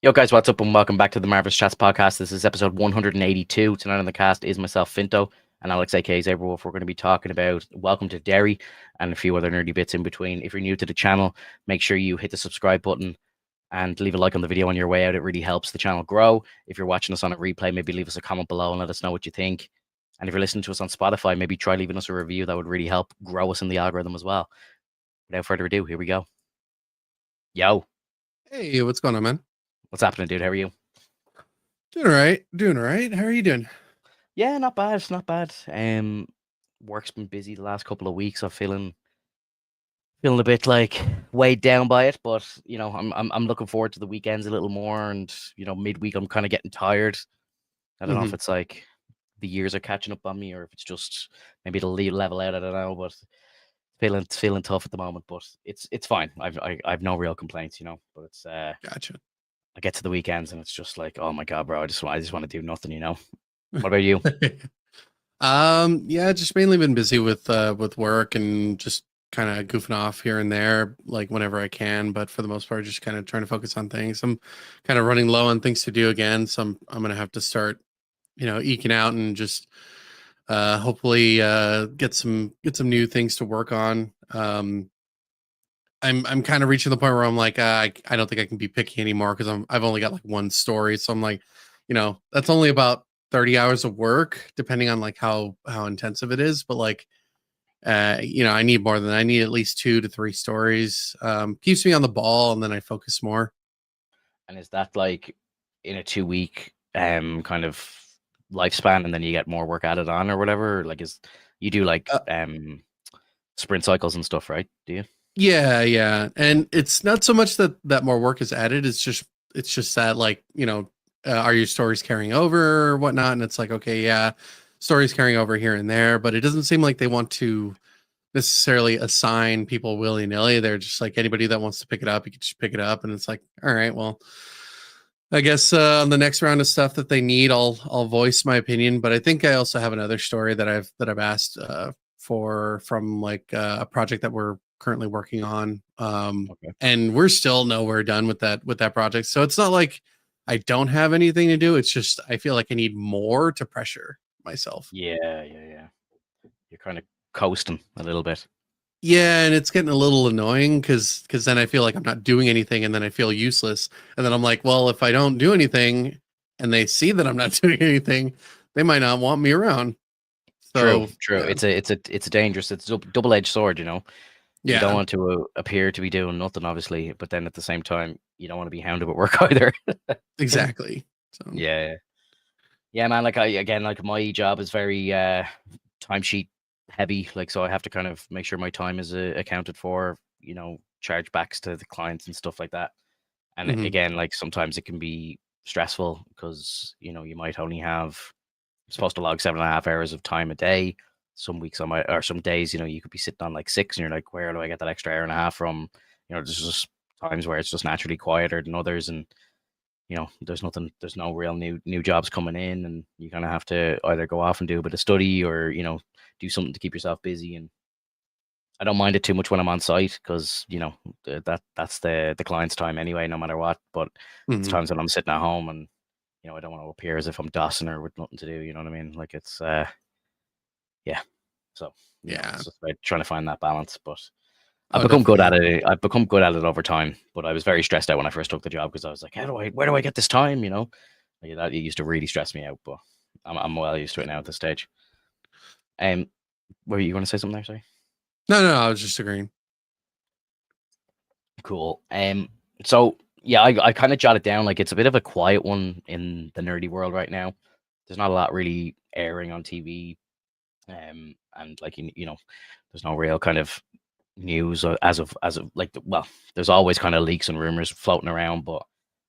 Yo, guys, what's up, and welcome back to the Marvelous Chats podcast. This is episode 182. Tonight on the cast is myself, Finto, and Alex, aka Zaberwolf. We're going to be talking about Welcome to Derry and a few other nerdy bits in between. If you're new to the channel, make sure you hit the subscribe button and leave a like on the video on your way out. It really helps the channel grow. If you're watching us on a replay, maybe leave us a comment below and let us know what you think. And if you're listening to us on Spotify, maybe try leaving us a review. That would really help grow us in the algorithm as well. Without further ado, here we go. Yo, Hey, what's going on, man? what's happening, dude? How are you? Doing all right. Doing all right. How are you doing? Yeah, not bad. It's not bad. Work's been busy the last couple of weeks. I'm feeling a bit like weighed down by it, but I'm looking forward to the weekends a little more. And midweek I'm kind of getting tired. I don't know if hmm it's like the years are catching up on me, or if it's just maybe it'll level out. I don't know, but feeling tough at the moment. But it's fine. I've no real complaints, But it's Gotcha. I get to the weekends and it's just like, oh my god, bro, I just want to do nothing. What about you? Yeah, just mainly been busy with work and just kind of goofing off here and there, like whenever I can. But for the most part, just kind of trying to focus on things. I'm kind of running low on things to do again, so I'm gonna have to start, eking out and just hopefully get some new things to work on. I'm kind of reaching the point where I'm like, I don't think I can be picky anymore because I've only got like one story. So I'm like, that's only about 30 hours of work, depending on like how intensive it is. But like, I need more than I need at least 2 to 3 stories. Keeps me on the ball, and then I focus more. And is that like in a 2 week kind of lifespan, and then you get more work added on or whatever? Like, is you do like Uh, sprint cycles and stuff, right? Do you? yeah, yeah, and it's not so much that more work is added. It's just that like are your stories carrying over or whatnot? And it's like, okay, yeah, stories carrying over here and there, but it doesn't seem like they want to necessarily assign people willy nilly. They're just like anybody that wants to pick it up, you can just pick it up, and it's like, all right, well, I guess on the next round of stuff that they need, I'll voice my opinion. But I think I also have another story that I've asked for from like a project that we're currently working on, Okay. and we're still nowhere done with that project. So it's not like I don't have anything to do. It's just I feel like I need more to pressure myself. Yeah, yeah, yeah. You're kind of coasting a little bit. Yeah, and it's getting a little annoying because then I feel like I'm not doing anything, and then I feel useless, and then I'm like, well, if I don't do anything, and they see that I'm not doing anything, they might not want me around. True, So true. yeah, It's a dangerous. It's a double-edged sword. You don't yeah, want to appear to be doing nothing, obviously, but then at the same time, you don't want to be hounded with work either. exactly. So Yeah, yeah, man. Like like my job is very timesheet heavy. Like, so I have to kind of make sure my time is accounted for. Charge backs to the clients and stuff like that. And mhm. again, like sometimes it can be stressful because you might only have supposed to log 7.5 hours of time a day. Some weeks I might, or some days, you could be sitting on like six, and you're like, where do I get that extra hour and a half from? There's just times where it's just naturally quieter than others, and there's no real new jobs coming in, and you kind of have to either go off and do a bit of study, or do something to keep yourself busy. And I don't mind it too much when I'm on site because that's the client's time anyway, no matter what. But it's Mhm. times when I'm sitting at home, and I don't want to appear as if I'm dossing or with nothing to do. You know what I mean? Like, it's yeah. So Yeah. it's just about trying to find that balance. But I've Oh, become good definitely. at it. I've become good at it over time. But I was very stressed out when I first took the job because I was like, where do I get this time? Like, that it used to really stress me out. But I'm well used to it now at this stage. Um, were you going to say something there? Sorry. No, no, I was just agreeing. Cool. So yeah, I kind of jotted down, like, it's a bit of a quiet one in the nerdy world right now. There's not a lot really airing on TV. And like, there's no real kind of news as of like, well, there's always kind of leaks and rumors floating around, but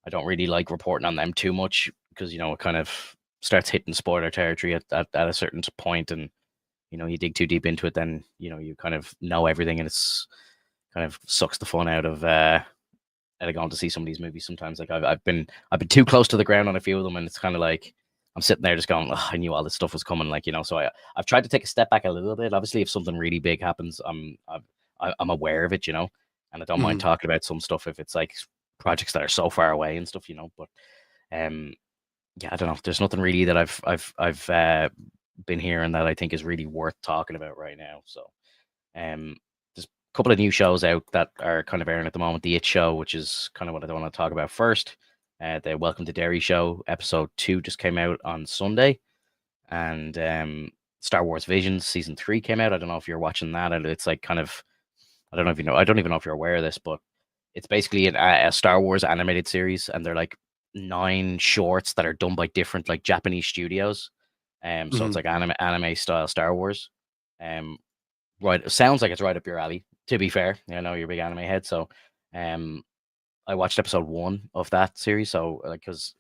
I don't really like reporting on them too much because it kind of starts hitting spoiler territory at a certain point. And you dig too deep into it, then you kind of know everything, and it's kind of sucks the fun out of going to see some of these movies sometimes. Like, I've been too close to the ground on a few of them, and it's kind of like I'm sitting there just going, I knew all this stuff was coming. Like, so I've tried to take a step back a little bit. Obviously, if something really big happens, I'm aware of it, and I don't mind Mhm. talking about some stuff if it's like projects that are so far away and stuff, But yeah, I don't know. There's nothing really that I've been hearing that I think is really worth talking about right now. So there's a couple of new shows out that are kind of airing at the moment. The It Show, which is kind of what I want to talk about first. The Welcome to Derry show, episode 2 just came out on Sunday, and Star Wars Visions season 3 came out. I don't know if you're watching that. It's like kind of, I don't know if you know. I don't even know if you're aware of this, but it's basically a Star Wars animated series, and they're like 9 shorts that are done by different like Japanese studios. So Hmm. it's like anime style Star Wars. Um, right, it sounds like it's right up your alley. To be fair, I know you're a big anime head, so um, I watched episode 1 of that series. So like, because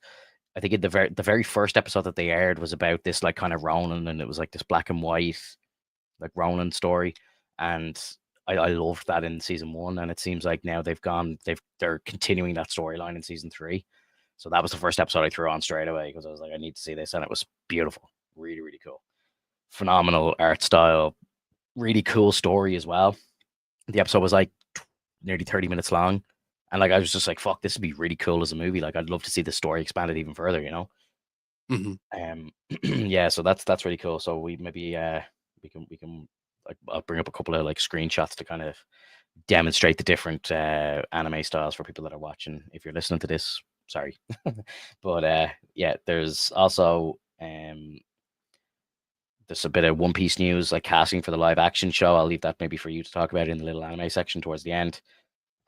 I think in the very first episode that they aired was about this like kind of Ronin, and it was like this black and white like Ronin story, and I loved that in season 1, and it seems like now they're continuing that storyline in season 3. So that was the first episode I threw on straight away because I was like, I need to see this, and it was beautiful, really, really cool, phenomenal art style, really cool story as well. The episode was like nearly 30 minutes long, and like I was just like, fuck, this would be really cool as a movie. Like I'd love to see the story expanded even further. Hmm. Yeah, so that's really cool. So we maybe we can like I'll bring up a couple of like screenshots to kind of demonstrate the different anime styles for people that are watching. If you're listening to this, sorry. But yeah, there's also there's a bit of One Piece news, like casting for the live action show. I'll leave that maybe for you to talk about in the little anime section towards the end.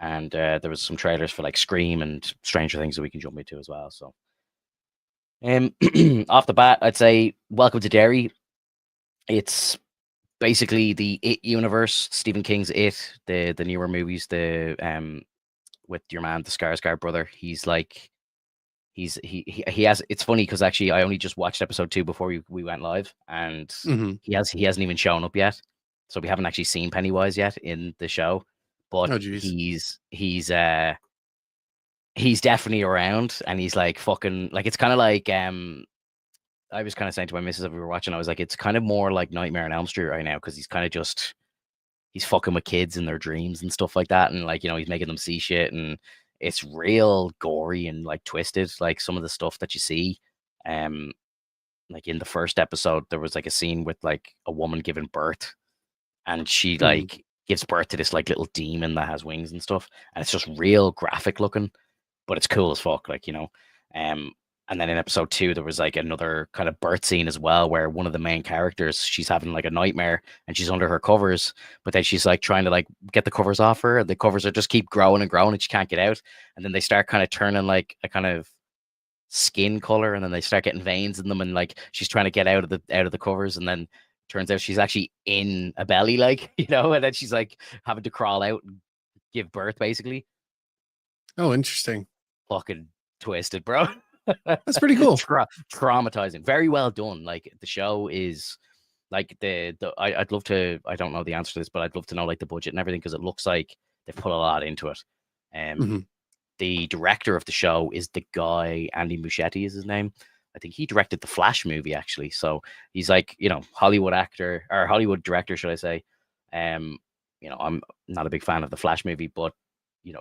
And there was some trailers for like Scream and Stranger Things that we can jump into as well. So off the bat, I'd say Welcome to Derry. It's basically the It universe, Stephen King's It, the newer movies, the with your man, the Skarsgård brother. He's like he has. It's funny because actually I only just watched episode 2 before we went live, and Hmm. he hasn't even shown up yet, so we haven't actually seen Pennywise yet in the show, but Oh, geez. he's definitely around, and he's like fucking like it's kind of like I was kind of saying to my missus if we were watching, I was like, it's kind of more like Nightmare on Elm Street right now because he's kind of just he's fucking with kids in their dreams and stuff like that, and like he's making them see shit, and it's real gory and like twisted, like some of the stuff that you see. Um, like in the first episode, there was like a scene with like a woman giving birth, and she Hmm. like gives birth to this like little demon that has wings and stuff, and it's just real graphic looking, but it's cool as fuck, Um, and then in episode 2, there was like another kind of birth scene as well, where one of the main characters, she's having like a nightmare and she's under her covers, but then she's like trying to like get the covers off her, and the covers are just keep growing and growing, and she can't get out. And then they start kind of turning like a kind of skin color, and then they start getting veins in them, and like she's trying to get out of the covers, and then turns out she's actually in a belly, like and then she's like having to crawl out and give birth, basically. Oh, interesting. Fucking twisted, bro. That's pretty cool. Traumatizing. Very well done. Like the show is like I'd love to. I don't know the answer to this, but I'd love to know like the budget and everything because it looks like they've put a lot into it. Um, Hmm. the director of the show is the guy Andy Muschietti is his name. I think he directed the Flash movie actually. So he's like Hollywood actor or Hollywood director, should I say? Um, I'm not a big fan of the Flash movie, but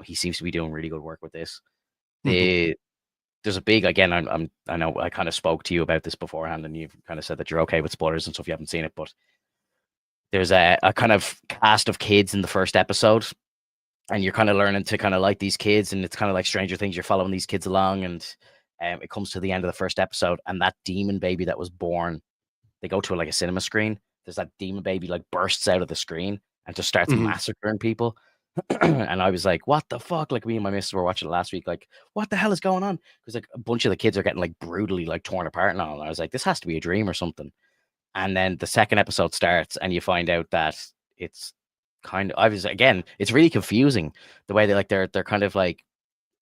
he seems to be doing really good work with this. Hmm. The There's a big again. I know I kind of spoke to you about this beforehand, and you've kind of said that you're okay with spoilers and stuff. You haven't seen it, but there's a kind of cast of kids in the first episode, and you're kind of learning to kind of like these kids, and it's kind of like Stranger Things. You're following these kids along, and it comes to the end of the first episode, and that demon baby that was born, they go to like a cinema screen. There's that demon baby like bursts out of the screen and just starts Hmm. massacring people. And I was like, what the fuck? Like me and my missus were watching it last week. Like, what the hell is going on? Because like a bunch of the kids are getting like brutally like torn apart and all. And I was like, this has to be a dream or something. And then the second episode starts, and you find out that it's kind of again, it's really confusing the way they're kind of like,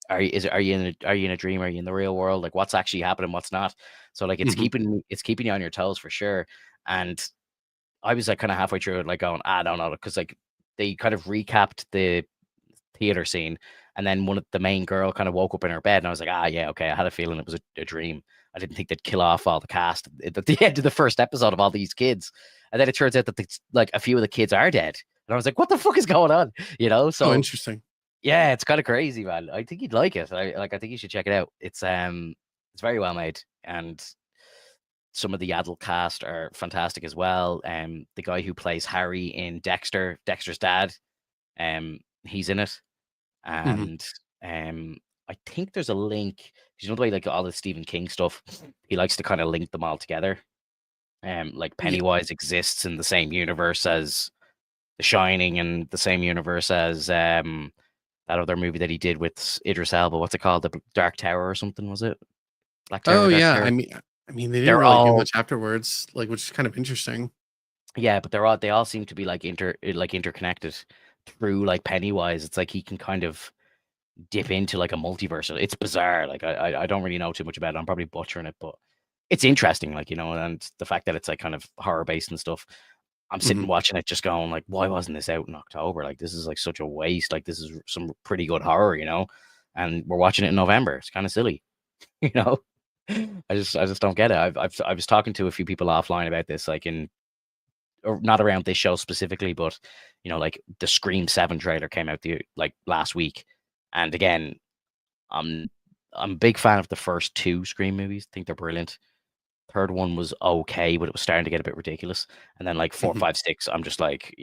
are you in a dream? Are you in the real world? Like, what's actually happening? What's not? So like, Hmm. it's keeping you on your toes for sure. And I was like kind of halfway through it, like going, I don't know, because like they kind of recapped the theater scene, and then the main girl kind of woke up in her bed, and I was like, yeah, okay, I had a feeling it was a dream. I didn't think they'd kill off all the cast at the end of the first episode of all these kids, and then it turns out that like a few of the kids are dead, and I was like, what the fuck is going on? Oh, So interesting. Yeah, it's kind of crazy, man. I think you'd like it. I think you should check it out. It's very well made, and some of the adult cast are fantastic as well. The guy who plays Harry in Dexter, Dexter's dad, he's in it, Mhm. and I think there's a link. You know the way like all the Stephen King stuff, he likes to kind of link them all together. Like Yeah. Pennywise exists in the same universe as The Shining, and the same universe as that other movie that he did with Idris Elba. What's it called? The Dark Tower or something? Was it Black Oh Tower? Dark yeah. Tower? I mean, they didn't They're really do all much afterwards, like, which is kind of interesting. Yeah, but they all seem to be like interconnected through like Pennywise. It's like he can kind of dip into like a multiverse. It's bizarre. Like I don't really know too much about it. I'm probably butchering it, but it's interesting, like, and the fact that it's like kind of horror based and stuff. I'm Hmm. sitting watching it just going like, why wasn't this out in October? Like this is like such a waste. Like this is some pretty good horror, and we're watching it in November. It's kind of silly, you know. I just don't get it. I was talking to a few people offline about this, like in or not around this show specifically, but like the Scream 7 trailer came out like last week. And again, I'm I'm a big fan of the first two Scream movies. I think they're brilliant. Third one was okay, but it was starting to get a bit ridiculous. And then like four, Hmm. five, six, I'm just like,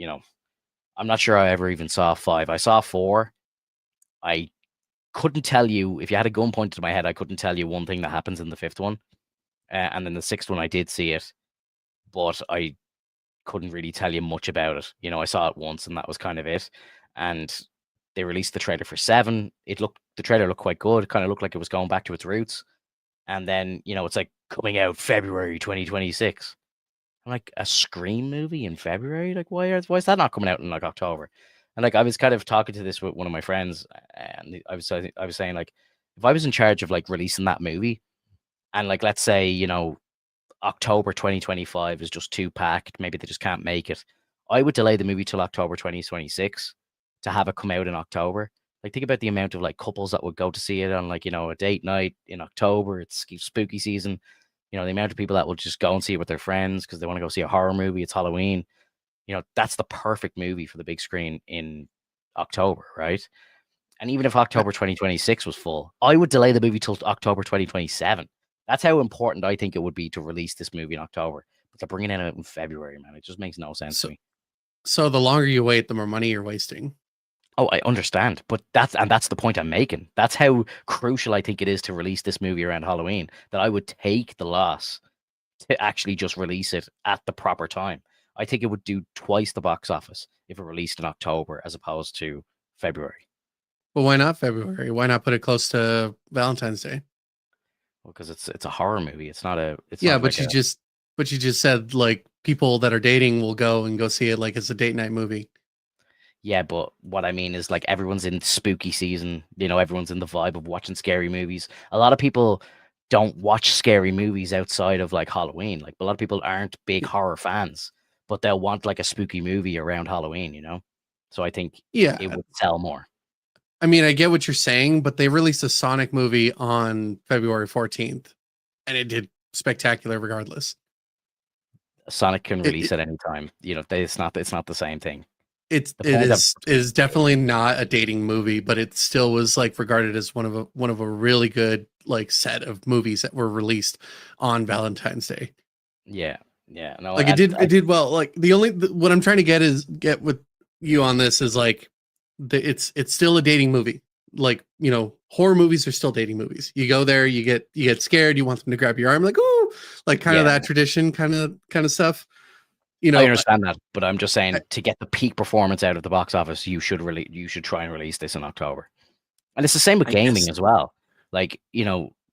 I'm not sure I ever even saw five. I saw four. I couldn't tell you if you had a gun pointed to my head. I couldn't tell you one thing that happens in the fifth one, and then the sixth one I did see it, but I couldn't really tell you much about it. I saw it once and that was kind of it. And they released the trailer for seven. The trailer looked quite good. It kind of looked like it was going back to its roots. And then, it's like coming out February 2026. I'm like, a Scream movie in February? Like, why is that not coming out in like October? And like I was kind of talking to this with one of my friends, and I was saying like, if I was in charge of like releasing that movie, and like let's say, October 2025 is just too packed. Maybe they just can't make it. I would delay the movie till October 2026 to have it come out in October. Like, think about the amount of like couples that would go to see it on like, a date night in October. It's spooky season. The amount of people that will just go and see it with their friends because they want to go see a horror movie. It's Halloween. That's the perfect movie for the big screen in October, right? And even if I, October 2026 was full, I would delay the movie till October 2027. That's how important I think it would be to release this movie in October. But they're bringing it out in February, man. It just makes no sense to so me. so the longer you wait, the more money you're wasting. Oh, I understand, but that's the point I'm making. That's how crucial I think it is to release this movie around Halloween. That I would take the loss to actually just release it at the proper time. I think it would do twice the box office if it released in October as opposed to February. Well, why not February? Why not put it close to Valentine's Day? Well, because it's a horror movie. It's Yeah, not but like you a just said like people that are dating will go and go see it like it's a date night movie. Yeah, but what I mean is like everyone's in spooky season. Everyone's in the vibe of watching scary movies. A lot of people don't watch scary movies outside of like Halloween. Like a lot of people aren't big horror fans, but they'll want like a spooky movie around Halloween. So I think it Yeah, would sell more. I mean, I get what you're saying, but they released a Sonic movie on February 14th, and it did spectacular regardless. Sonic can It, release it at any time. It's not the same thing. it's The it point of is it is definitely not a dating movie, but it still was like regarded as one of a really good like set of movies that were released on Valentine's Day. Yeah, yeah. No, Like it did well. Like what I'm trying to get with you on this is like it's still a dating movie. Like, horror movies are still dating movies. You go there, you get scared, you want them to grab your arm, like, oh, like kind of yeah. that tradition kind of stuff. You I know, understand that, but I'm just I, saying to get the peak performance out of the box office, you should try and release this in October. And it's the same with I guess. gaming as well. Like,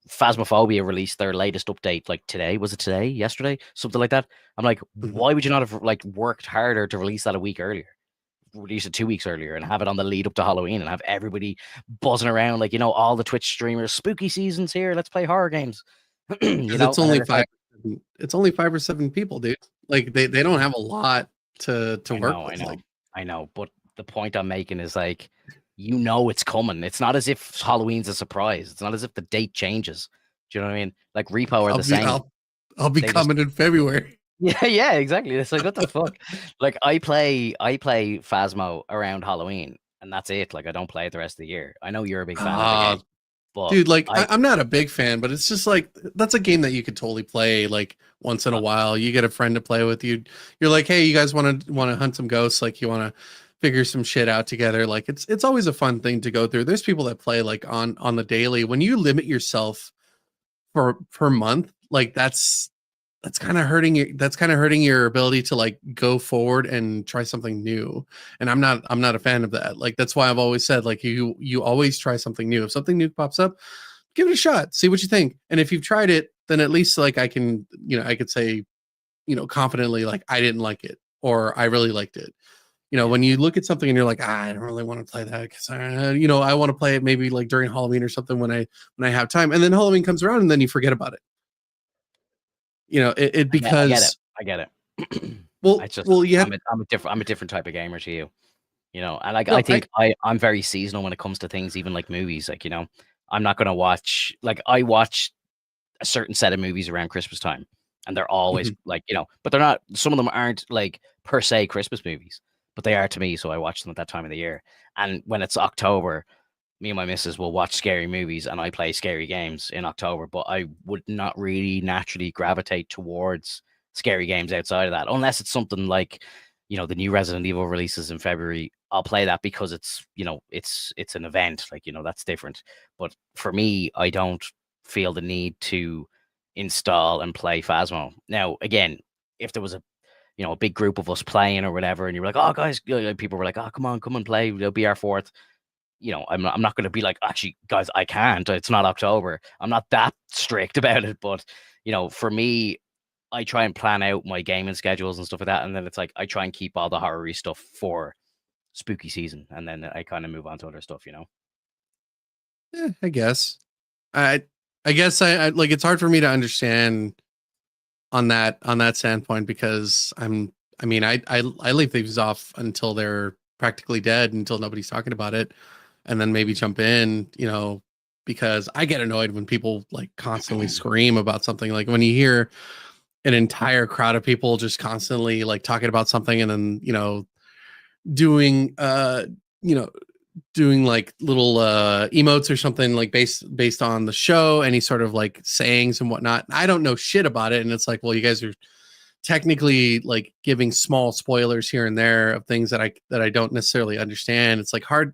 Phasmophobia released their latest update like today. Was it today? Yesterday? Something like that. I'm like, Mhm. why would you not have like worked harder to release that a week earlier? Release it 2 weeks earlier and have it on the lead up to Halloween and have everybody buzzing around like, all the Twitch streamers, spooky seasons here, let's play horror games. Because it's And then only it's like, it's only 5 or 7 people, dude. Like they don't have a lot to I work know, I with. know, Like, I know. But the point I'm making is like, it's coming. It's not as if Halloween's a surprise. It's not as if the date changes. Do you know what I mean? Like Repo are I'll the be same. I'll I'll be They just coming in February. Yeah, yeah, exactly. It's like what the fuck? Like I play Phasmo around Halloween and that's it. Like I don't play it the rest of the year. I know you're a big fan of the Ah, game, but dude, like I I'm not a big fan, but it's just like that's a game that you could totally play like once in a uh, while. You get a friend to play with you. You're like, hey, you guys want to hunt some ghosts? Like you want to figure some shit out together. Like it's always a fun thing to go through. There's people that play like on the daily. When you limit yourself for per month, like that's kind of hurting you. That's kind of hurting your ability to like go forward and try something new. And I'm not a fan of that. Like that's why I've always said like you always try something new. If something new pops up, give it a shot, see what you think. And if you've tried it, then at least like I can, I could say, confidently like I didn't like it or I really liked it. yeah, When you look at something and you're like, I don't really want to play that because I want to play it maybe like during Halloween or something when I have time, and then Halloween comes around and then you forget about it. I get it. Because I get it. I well, just well, yeah, I'm a different type of gamer to you. And like I no, I think I'm very seasonal when it comes to things, even like movies. Like I'm not gonna watch like I watch a certain set of movies around Christmas time, and they're always mhm. like but they're not. Some of them aren't like per se Christmas movies, but they are to me. So I watch them at that time of the year. And when it's October, me and my missus will watch scary movies, and I play scary games in October. But I would not really naturally gravitate towards scary games outside of that, unless it's something like the new Resident Evil releases in February. I'll play that because it's an event, like that's different. But for me, I don't feel the need to install and play Phasmo. Now, again, if there was a big group of us playing or whatever, and you were like, oh guys, people were like, oh come on, play, it'll be our fourth. I'm not going to be like, actually, guys, I can't. It's not October. I'm not that strict about it. But, for me, I try and plan out my gaming schedules and stuff like that. And then it's like, I try and keep all the horror stuff for spooky season. And then I kind of move on to other stuff. I guess. I I guess I like it's hard for me to understand on that standpoint because I mean I leave things off until they're practically dead until nobody's talking about it, and then maybe jump in, because I get annoyed when people like constantly scream about something. Like when you hear an entire crowd of people just constantly like talking about something and then doing you know doing like little emotes or something like based on the show, any sort of like sayings and whatnot. I don't know shit about it, and it's like, well, you guys are technically like giving small spoilers here and there of things that I don't necessarily understand. It's like hard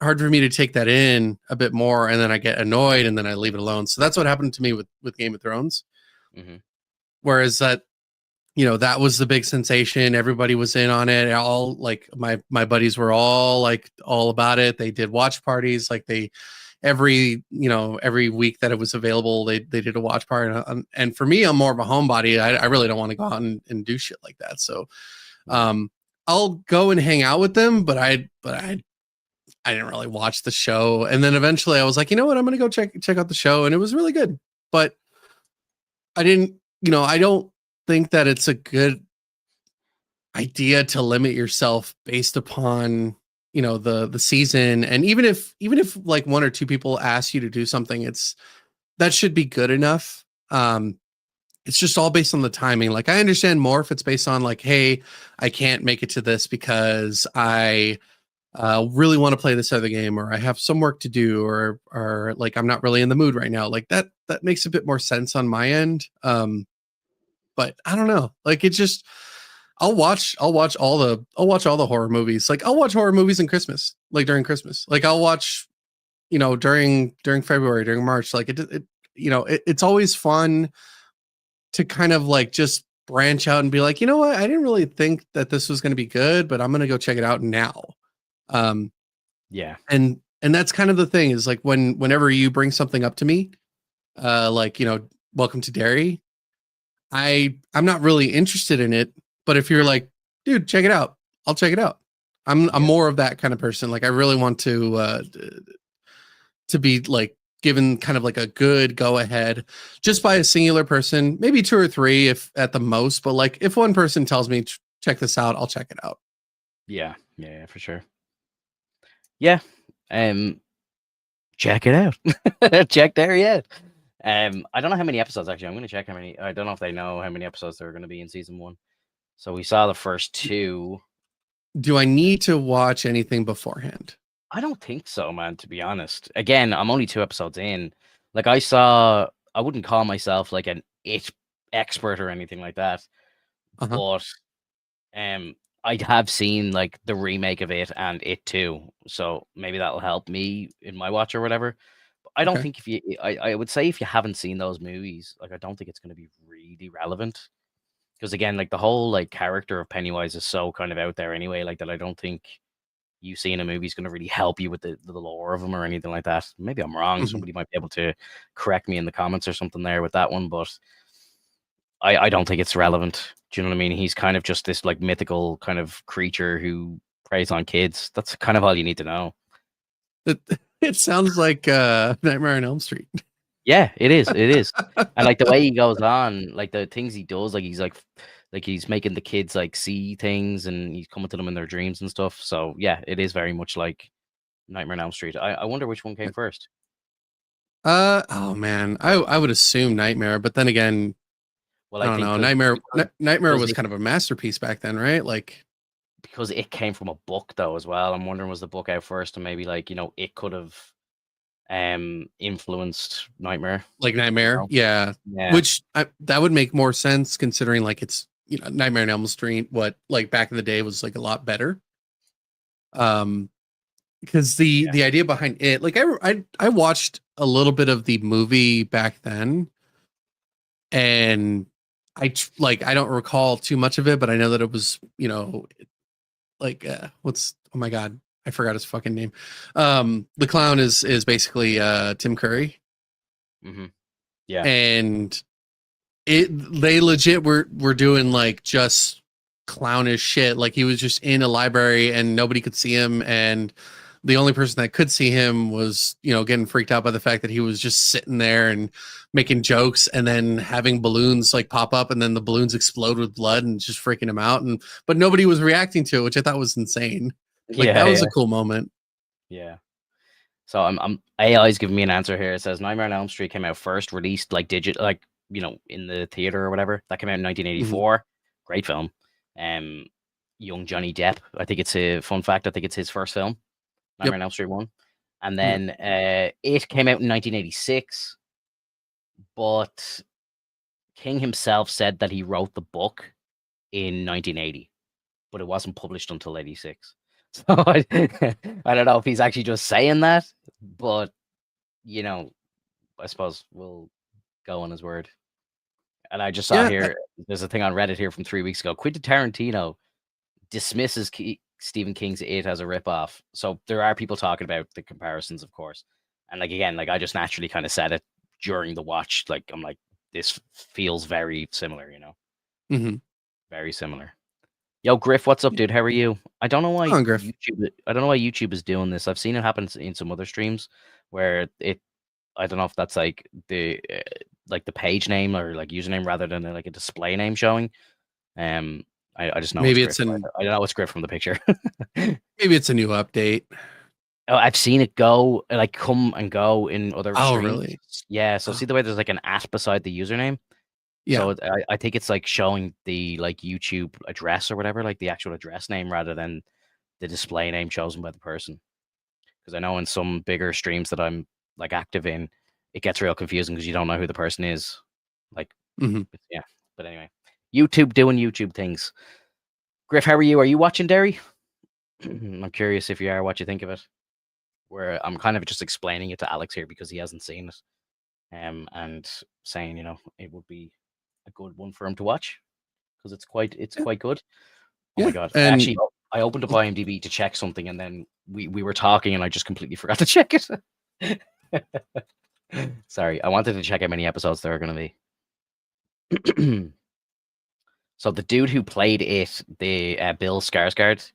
for me to take that in a bit more, and then I get annoyed and then I leave it alone. So that's what happened to me with Game of Thrones. Hmm. Whereas that that was the big sensation. Everybody was in on it. All like my buddies were all like all about it. They did watch parties. Like they every week that it was available, they did a watch party. And for me, I'm more of a homebody. I really don't want to go out and do shit like that. So Yeah. um, I'll go and hang out with them, but I didn't really watch the show. And then eventually I was like, you know what, I'm gonna go check out the show, and it was really good. But I didn't, I don't think that it's a good idea to limit yourself based upon the season. And even if like one or two people ask you to do something, that should be good enough. It's just all based on the timing. Like I understand more if it's based on like, hey, I can't make it to this because I really want to play this other game, or I have some work to do, or like I'm not really in the mood right now. Like that makes a bit more sense on my end. But I don't know. Like it just I'll watch all the horror movies. Like I'll watch horror movies in Christmas, like during Christmas. Like I'll watch, during February, during March. Like it's always fun to kind of like just branch out and be like, you know what? I didn't really think that this was going to be good, but I'm going to go check it out now. Um, Yeah. and that's kind of the thing is like whenever you bring something up to me, like, Welcome to Derry, I'm not really interested in it, but if you're like, dude, check it out, I'll check it out. I'm Yeah. more of that kind of person. Like I really want to be like given kind of like a good go ahead just by a singular person, maybe two or three if at the most, but like if one person tells me check this out, I'll check it out. Yeah. Yeah. For sure. Yeah. Um, check it out. Check there yet. I don't know how many episodes actually. I'm gonna check how many. I don't know if they know how many episodes there are gonna be in season one. So we saw the first two. Do I need to watch anything beforehand? I don't think so, man, to be honest. Again, I'm only 2 episodes in. Like, I wouldn't call myself, like, an It expert or anything like that, Uh-huh. but, um, I have seen, like, the remake of It and It 2, so maybe that'll help me in my watch or whatever. But I don't Okay. think if you I would say if you haven't seen those movies, like, I don't think it's gonna be really relevant. Because again, like, the whole, like, character of Pennywise is so kind of out there anyway, like, that I don't think you seeing a movie is gonna really help you with the lore of them or anything like that. Maybe I'm wrong. Mhm. Somebody might be able to correct me in the comments or something there with that one, but I don't think it's relevant. Do you know what I mean? He's kind of just this like mythical kind of creature who preys on kids. That's kind of all you need to know. It, it sounds like Nightmare on Elm Street. Yeah, it is. It is. And like the way he goes on, like the things he does, like he's making the kids like see things and he's coming to them in their dreams and stuff. So yeah, it is very much like Nightmare on Elm Street. I wonder which one came first. Oh man, I would assume Nightmare, but then again, Well, I I don't think know. because Nightmare because was it kind of a masterpiece back then, right? Like because it came from a book though as well. I'm wondering was the book out first and maybe like, it could have influenced Nightmare, you Nightmare, know? yeah. Yeah. Which that would make more sense considering like it's Nightmare on Elm Street. What like back in the day was like a lot better. Um, because Yeah. the idea behind it, like I watched a little bit of the movie back then, and like I don't recall too much of it, but I know that it was like what's oh my god, I forgot his fucking name. The clown is basically Tim Curry, hmm Yeah. and they legit were doing like just clownish shit. Like he was just in a library and nobody could see him, and the only person that could see him was getting freaked out by the fact that he was just sitting there and making jokes and then having balloons like pop up and then the balloons explode with blood and just freaking him out, and but nobody was reacting to it, which I thought was insane. Like Yeah, that was yeah, a cool moment. yeah. So I'm AI's giving me an answer here. It says Nightmare on Elm Street came out first, released like like in the theater or whatever. That came out in Mhm. 1984. Great film. Um, young Johnny Depp. I think it's a fun fact. I think it's his first film, Nightmare Yep. on Elm Street one. And Yep. then it came out in 1986, but King himself said that he wrote the book in 1980, but it wasn't published until 86. So I don't know if he's actually just saying that, but you know, I suppose we'll go on his word. And I just saw Yeah. here, there's a thing on Reddit here from 3 weeks ago. Quentin Tarantino dismisses Stephen King's It as a ripoff. So there are people talking about the comparisons, of course. And like again, like I just naturally kind of said it during the watch. Like I'm like, this feels very similar, Mhm. very similar. Yo, Griff, what's up, dude? How are you? On Griff. I don't know why YouTube is doing this. I've seen it happen in some other streams where I don't know if that's like the page name or like username rather than like a display name showing. Um, I just know it's Maybe Griff. it's an I know it's Griff from the picture. maybe it's a new update. Oh, I've seen it go like come and go in other Oh, streams. really? Yeah, so Oh, see the way there's like an at beside the username. yeah. So I think it's like showing the like YouTube address or whatever, like the actual address name rather than the display name chosen by the person. Because I know in some bigger streams that I'm like active in, it gets real confusing because you don't know who the person is. Like, Mhm. yeah. But anyway, YouTube doing YouTube things. Griff, how are you? Are you watching Derry? I'm curious if you are, what you think of it. Where I'm kind of just explaining it to Alex here because he hasn't seen it, and saying it would be a good one for him to watch because it's Yeah. quite good. Oh my Yeah. god! And I opened up IMDb to check something, and then we were talking, and I just completely forgot to check it. Sorry, I wanted to check how many episodes there are going to be. So the dude who played it, the Bill Skarsgård,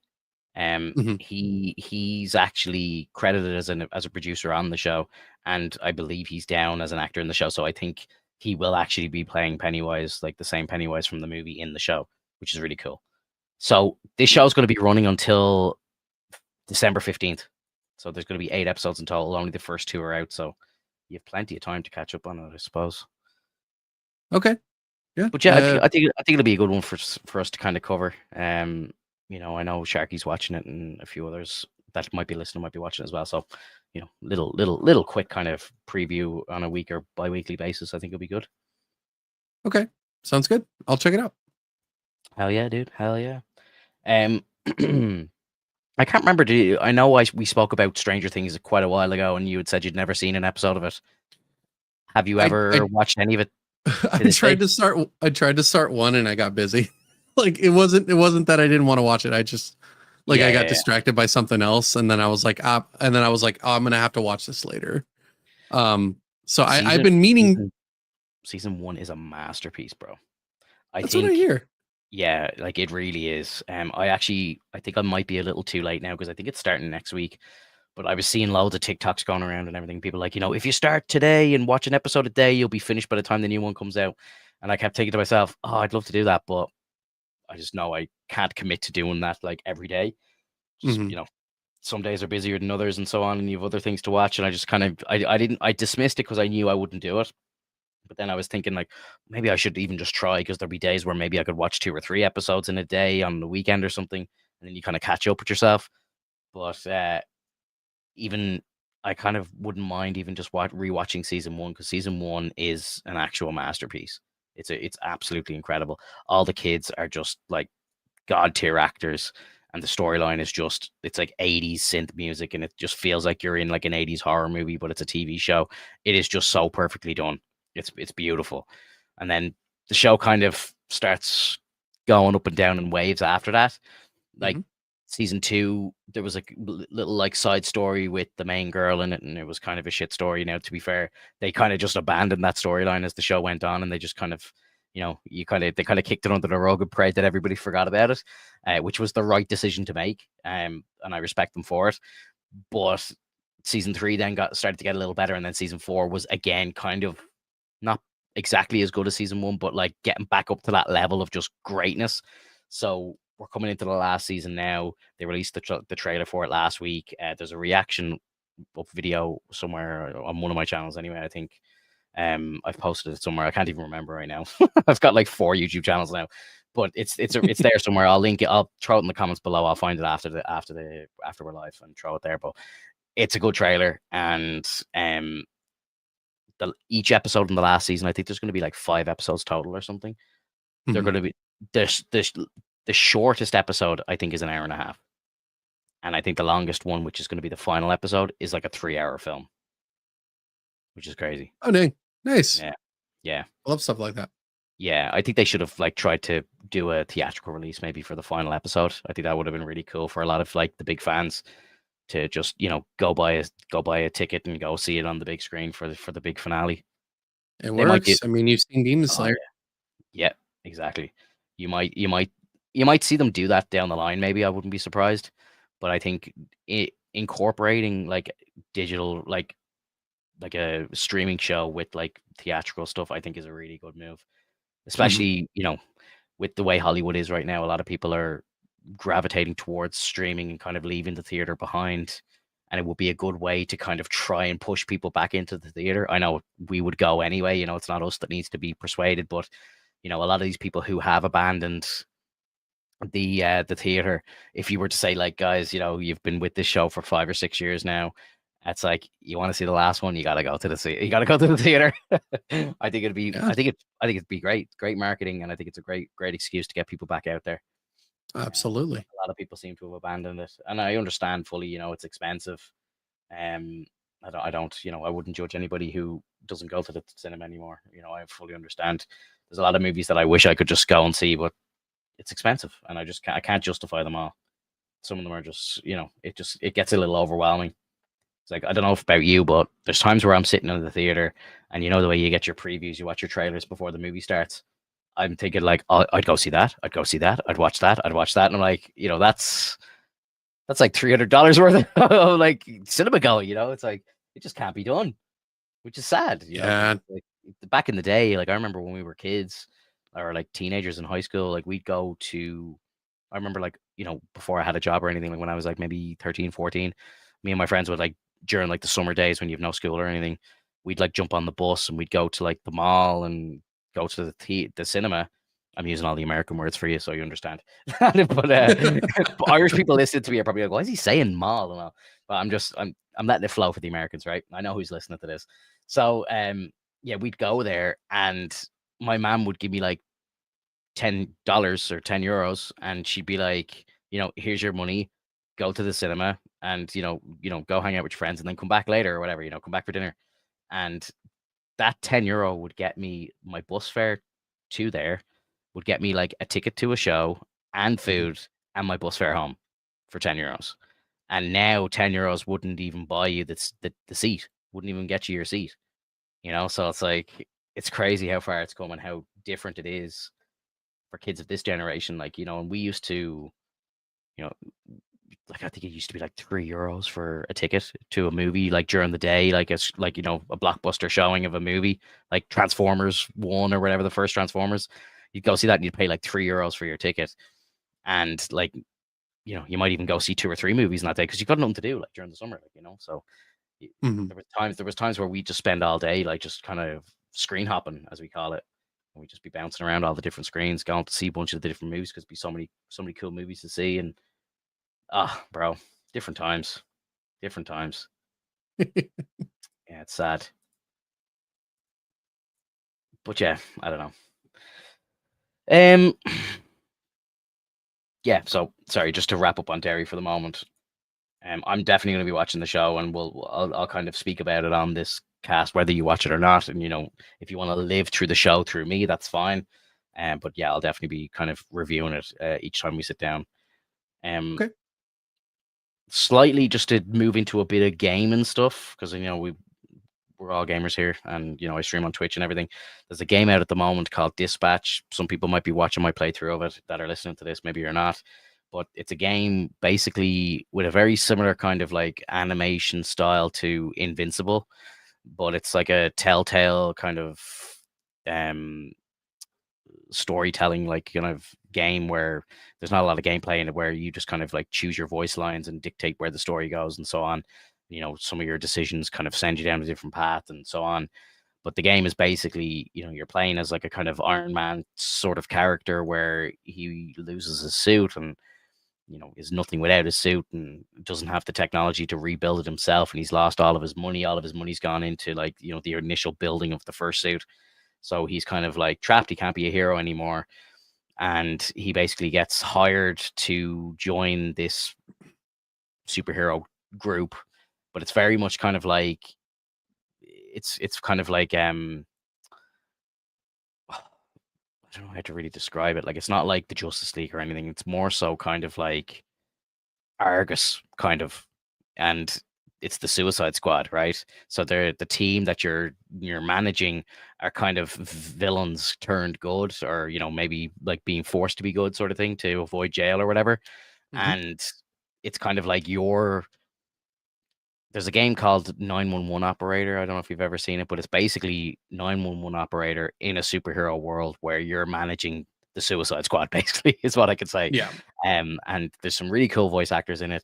mhm. he's actually credited as a producer on the show, and I believe he's down as an actor in the show. So I think he will actually be playing Pennywise, like the same Pennywise from the movie in the show, which is really cool. So this show is going to be running until December 15th. So there's going to be 8 episodes in total. Only the first 2 are out, so you have plenty of time to catch up on it, I suppose. Okay. Yeah. But yeah, I think it'll be a good one for us to kind of cover. I know Sharky's watching it, and a few others that might be listening might be watching it as well. So, little quick kind of preview on a week or bi-weekly basis, I think it'll be good. Okay, sounds good. I'll check it out. Hell yeah, dude. Hell yeah. Um, I can't remember. I know we spoke about Stranger Things quite a while ago, and you had said you'd never seen an episode of it. Have you I ever watched any of it to I this day? tried to start one and I got busy. Like it wasn't that I didn't want to watch it. I just like Yeah, I yeah, got yeah. distracted by something else, and then I was like, oh, I'm gonna have to watch this later. So I've Season been meaning. season season one is a masterpiece, bro. I That's what I think, hear. yeah, like it really is. I think I might be a little too late now because I think it's starting next week. But I was seeing loads of TikToks going around and everything. People like, if you start today and watch an episode a day, you'll be finished by the time the new one comes out. And I kept thinking to myself, oh, I'd love to do that, but I just know I can't commit to doing that like every day. Just, Hmm. some days are busier than others and so on, and you have other things to watch. And I just kind of, I dismissed it because I knew I wouldn't do it. But then I was thinking like maybe I should even just try because there'll be days where maybe I could watch 2 or 3 episodes in a day on the weekend or something, and then you kind of catch up with yourself. But even I kind of wouldn't mind even just rewatching season one because season one is an actual masterpiece. It's absolutely incredible. All the kids are just like god tier actors, and the storyline is just it's like 80s synth music, and it just feels like you're in like an 80s horror movie, but it's a TV show. It is just so perfectly done. It's beautiful, and then the show kind of starts going up and down in waves after that. Like Hmm. season two, there was a little like side story with the main girl in it, and it was kind of a shit story. Now, to be fair, they kind of just abandoned that storyline as the show went on, and they just kind of, they kind of kicked it under the rug and prayed that everybody forgot about it, which was the right decision to make. And I respect them for it. But season three then started to get a little better, and then season four was again kind of not exactly as good as season one, but like getting back up to that level of just greatness. So we're coming into the last season now. They released the trailer for it last week. There's a reaction up video somewhere on one of my channels anyway, I think. I've posted it somewhere. I can't even remember right now. I've got like 4 YouTube channels now, but it's there somewhere. I'll link it. I'll throw it in the comments below. I'll find it after we're live and throw it there. But it's a good trailer, and each episode in the last season, I think there's going to be like 5 episodes total or something. They're Hmm. going to be the shortest episode, I think, is an hour and a half, and I think the longest one, which is going to be the final episode, is like a 3-hour film, which is crazy. Oh, dang, nice. Yeah, yeah, I love stuff like that. yeah. I think they should have like tried to do a theatrical release maybe for the final episode. I think that would have been really cool for a lot of like the big fans to just go buy a ticket and go see it on the big screen for the big finale. It They might get works. I mean, you've seen Demon oh Slayer. yeah, exactly. You might see them do that down the line. Maybe I wouldn't be surprised, but I think incorporating like digital, like a streaming show with like theatrical stuff, I think is a really good move. Hmm. Especially with the way Hollywood is right now, a lot of people are gravitating towards streaming and kind of leaving the theater behind. And it would be a good way to kind of try and push people back into the theater. I know we would go anyway. It's not us that needs to be persuaded, but a lot of these people who have abandoned the theater, if you were to say like, guys, you've been with this show for 5 or 6 years now, it's like you want to see the last one, you gotta go to you gotta go to the theater. I think it'd be Yeah, I think it'd be great marketing, and I think it's a great excuse to get people back out there. absolutely. A lot of people seem to have abandoned it, and I understand fully. It's expensive. Um, I wouldn't judge anybody who doesn't go to the cinema anymore. I fully understand. There's a lot of movies that I wish I could just go and see, but it's expensive, and I can't justify them all. Some of them are just, it gets a little overwhelming. It's like, I don't know about you, but there's times where I'm sitting in the theater, and the way you get your previews, you watch your trailers before the movie starts. I'm thinking like, oh, I'd go see that. I'd go see that. I'd watch that. I'd watch that. And I'm like, that's like $300 worth of like cinema going. It's like it just can't be done, which is sad. Because Yeah. like back in the day, like I remember when we were kids or like teenagers in high school, like we'd go to. I remember like before I had a job or anything, like when I was like maybe 13, 14, me and my friends would like during like the summer days when you have no school or anything, we'd like jump on the bus and we'd go to like the mall and go to the cinema, I'm using all the American words for you, so you understand. But Irish people listening to me are probably like, "Why is he saying mall?" And all. But I'm letting it flow for the Americans, right? I know who's listening to this. So yeah, we'd go there, and my mom would give me like $10 or €10, and she'd be like, here's your money, go to the cinema, and go hang out with your friends, and then come back later or whatever, come back for dinner. And that €10 would get me my bus fare to there, would get me like a ticket to a show and Mhm. food and my bus fare home for €10. And now €10 wouldn't even buy you the seat, wouldn't even get you your seat. So it's like it's crazy how far it's come and how different it is for kids of this generation. Like, and we used to, you know, like I think it used to be like €3 for a ticket to a movie, like during the day, like it's like a blockbuster showing of a movie, like Transformers One or whatever, the first Transformers. You'd go see that and you'd pay like €3 for your ticket, and like you might even go see two or three movies in that day because you've got nothing to do like during the summer, like. So y- Mhm. there was times where we just spend all day like just kind of screen hopping as we call it, and we just be bouncing around all the different screens, going to see a bunch of the different movies because be so many cool movies to see. And bro, different times. Different times. Yeah, it's sad. But yeah, I don't know. Um yeah, so sorry, just to wrap up on Derry for the moment. I'm definitely going to be watching the show, and I'll kind of speak about it on this cast, whether you watch it or not. And if you want to live through the show through me, that's fine. But yeah, I'll definitely be kind of reviewing it each time we sit down. Um, Okay. Slightly just to move into a bit of game and stuff because we're all gamers here, and I stream on Twitch and everything. There's a game out at the moment called Dispatch. Some people might be watching my playthrough of it that are listening to this, maybe you're not. But it's a game basically with a very similar kind of like animation style to Invincible, but it's like a telltale kind of um storytelling like kind of game where there's not a lot of gameplay in it, where you just kind of like choose your voice lines and dictate where the story goes and so on. Some of your decisions kind of send you down a different path and so on. But the game is basically, you're playing as like a kind of Iron Man sort of character where he loses his suit and is nothing without his suit and doesn't have the technology to rebuild it himself, and he's lost all of his money. All of his money's gone into like the initial building of the first suit. So he's kind of like trapped. He can't be a hero anymore, and he basically gets hired to join this superhero group. But it's very much kind of like it's kind of like I don't know how to really describe it. Like it's not like the Justice League or anything. It's more so kind of like Argus kind of, and it's the Suicide Squad, right? So they're the team that you're managing are kind of villains turned good, or maybe like being forced to be good, sort of thing, to avoid jail or whatever. Mhm. And it's kind of like there's a game called 911 Operator. I don't know if you've ever seen it, but it's basically 911 Operator in a superhero world where you're managing the Suicide Squad, basically, is what I could say. Yeah. And there's some really cool voice actors in it.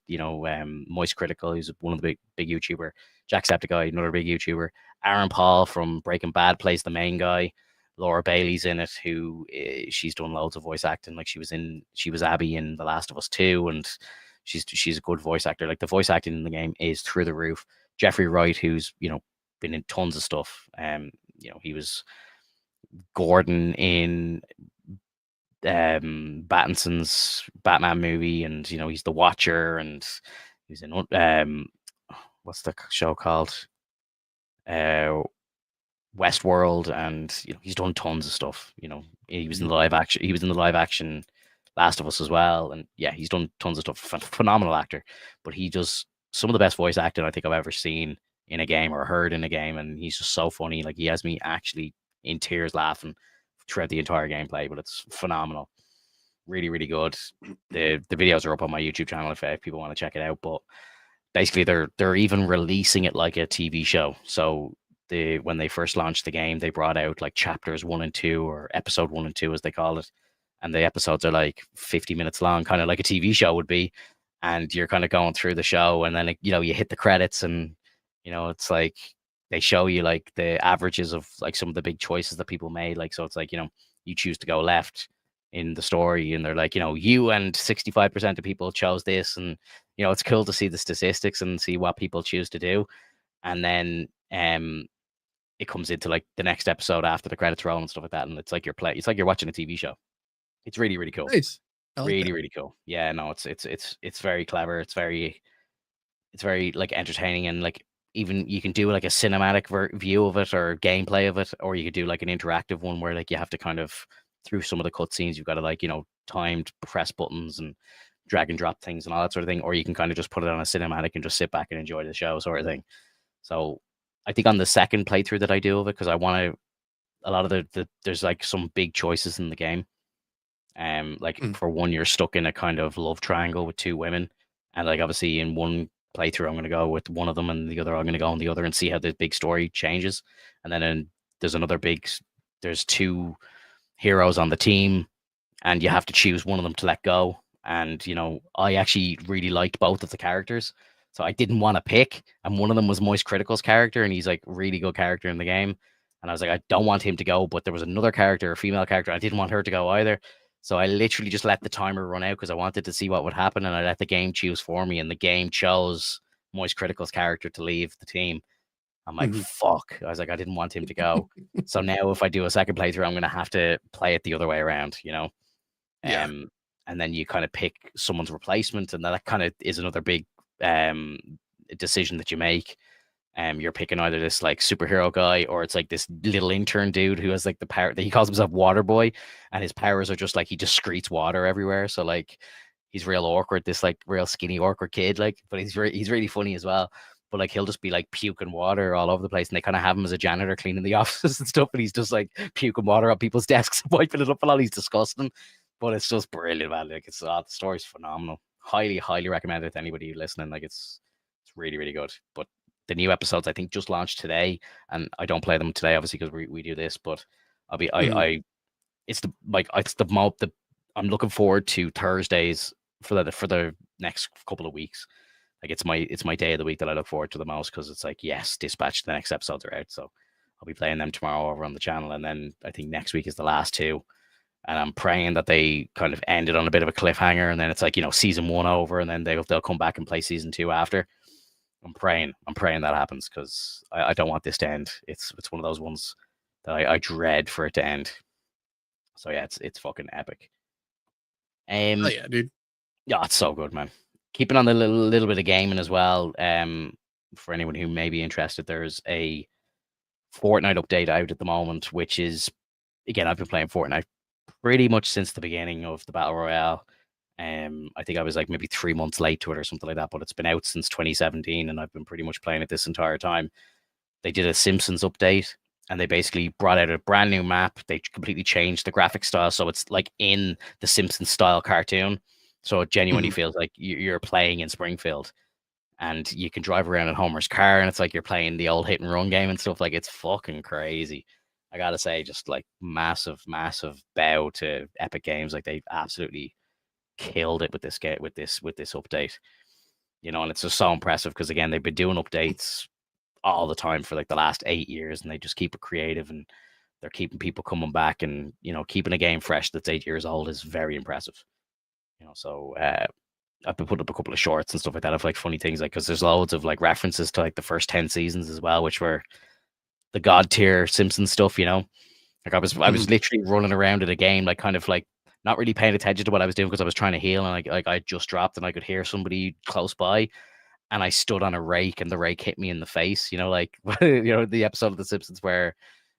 Moist Critical, who's one of the big YouTuber. Jacksepticeye, another big YouTuber. Aaron Paul from Breaking Bad plays the main guy. Laura Bailey's in it, who she's done loads of voice acting. Like she was Abby in The Last of Us 2, and she's a good voice actor. Like the voice acting in the game is through the roof. Jeffrey Wright, who's been in tons of stuff. He was Gordon in Battinson's Batman movie, and he's the Watcher, and he's in what's the show called? Uh, Westworld, and he's done tons of stuff. He was in Mhm. the live action. He was in the live action Last of Us as well, and yeah, he's done tons of stuff. Phenomenal actor, but he does some of the best voice acting I think I've ever seen in a game or heard in a game, and he's just so funny. Like he has me actually in tears laughing throughout the entire gameplay, but it's phenomenal. Really, really good. The videos are up on my YouTube channel if people want to check it out. But basically, they're even releasing it like a TV show. So when they first launched the game, they brought out like chapters 1 and 2, or episode 1 and 2 as they call it, and the episodes are like 50 minutes long, kind of like a TV show would be. And you're kind of going through the show, and then you hit the credits, and it's like they show you like the averages of like some of the big choices that people made. Like so, it's like you choose to go left, in the story, and they're like, you and 65% of people chose this, and it's cool to see the statistics and see what people choose to do, and then it comes into like the next episode after the credits roll and stuff like that, and it's like it's like you're watching a TV show. It's really really cool, Nice. I like really that. really cool. Yeah, no, it's very clever. It's very like entertaining, and like even you can do like a cinematic view of it or gameplay of it, or you could do like an interactive one where like you have to kind of through some of the cutscenes you've got to like timed press buttons and drag and drop things and all that sort of thing, or you can kind of just put it on a cinematic and just sit back and enjoy the show sort of thing. So I think on the second playthrough that I do of it, because I want to a lot of there's like some big choices in the game. Like Mm. for one, you're stuck in a kind of love triangle with two women, and like obviously in one playthrough, I'm going to go with one of them, and the other I'm going to go on the other, and see how the big story changes. And then there's another there's two heroes on the team, and you have to choose one of them to let go. And I actually really liked both of the characters, so I didn't want to pick. And one of them was Moist Critical's character, and he's like really good character in the game. And I was like, I don't want him to go, but there was another character, a female character, I didn't want her to go either. So I literally just let the timer run out because I wanted to see what would happen, and I let the game choose for me, and the game chose Moist Critical's character to leave the team. I'm like, Mhm. fuck. I was like, I didn't want him to go. So now if I do a second playthrough, I'm going to have to play it the other way around, Yeah. um, and then you kind of pick someone's replacement, and that kind of is another big um decision that you make. You're picking either this like superhero guy, or it's like this little intern dude who has like the power that he calls himself Water Boy, and his powers are just like he just excretes water everywhere. So like he's real awkward, this like real skinny awkward kid, like, but he's really funny as well. But like he'll just be like puking water all over the place, and they kind of have him as a janitor cleaning the offices and stuff, and he's just like puking water on people's desks, wiping it up and all. He's disgusting, but it's just brilliant, man. Like the story's phenomenal. Highly, highly recommend it to anybody listening. Like it's really, really good. But the new episodes I think just launched today, and I don't play them today obviously because we do this, but I'll be Mhm. I it's the I'm looking forward to Thursdays for the next couple of weeks. Like it's my day of the week that I look forward to the most, because it's like, yes, dispatch, the next episodes are out, so I'll be playing them tomorrow over on the channel, and then I think next week is the last two, and I'm praying that they kind of ended on a bit of a cliffhanger, and then it's like season one over, and then they'll come back and play season two after. I'm praying that happens, because I don't want this to end. It's one of those ones that I dread for it to end. So yeah, it's fucking epic. Oh Um, yeah, dude. yeah, it's so good, man. Keeping on the little bit of gaming as well. For anyone who may be interested, there's a Fortnite update out at the moment, which is, again, I've been playing Fortnite pretty much since the beginning of the battle royale. I think I was like maybe 3 months late to it or something like that, but it's been out since 2017, and I've been pretty much playing it this entire time. They did a Simpsons update, and they basically brought out a brand new map. They completely changed the graphic style, so it's like in the Simpsons style cartoon. So it genuinely Mhm. feels like you're playing in Springfield, and you can drive around in Homer's car, and it's like you're playing the old hit and run game and stuff. Like it's fucking crazy. I gotta say, just like massive, massive bow to Epic Games. Like they absolutely killed it with this game, with this update. And it's just so impressive because again, they've been doing updates all the time for like the last 8 years, and they just keep it creative, and they're keeping people coming back, and keeping a game fresh that's 8 years old is very impressive. So I've been putting up a couple of shorts and stuff like that of like funny things, like because there's loads of like references to like the first 10 seasons as well, which were the god tier Simpsons stuff. Like I was Mhm. literally running around in a game, like kind of like not really paying attention to what I was doing because I was trying to heal, and like I just dropped, and I could hear somebody close by, and I stood on a rake, and the rake hit me in the face. Like the episode of The Simpsons where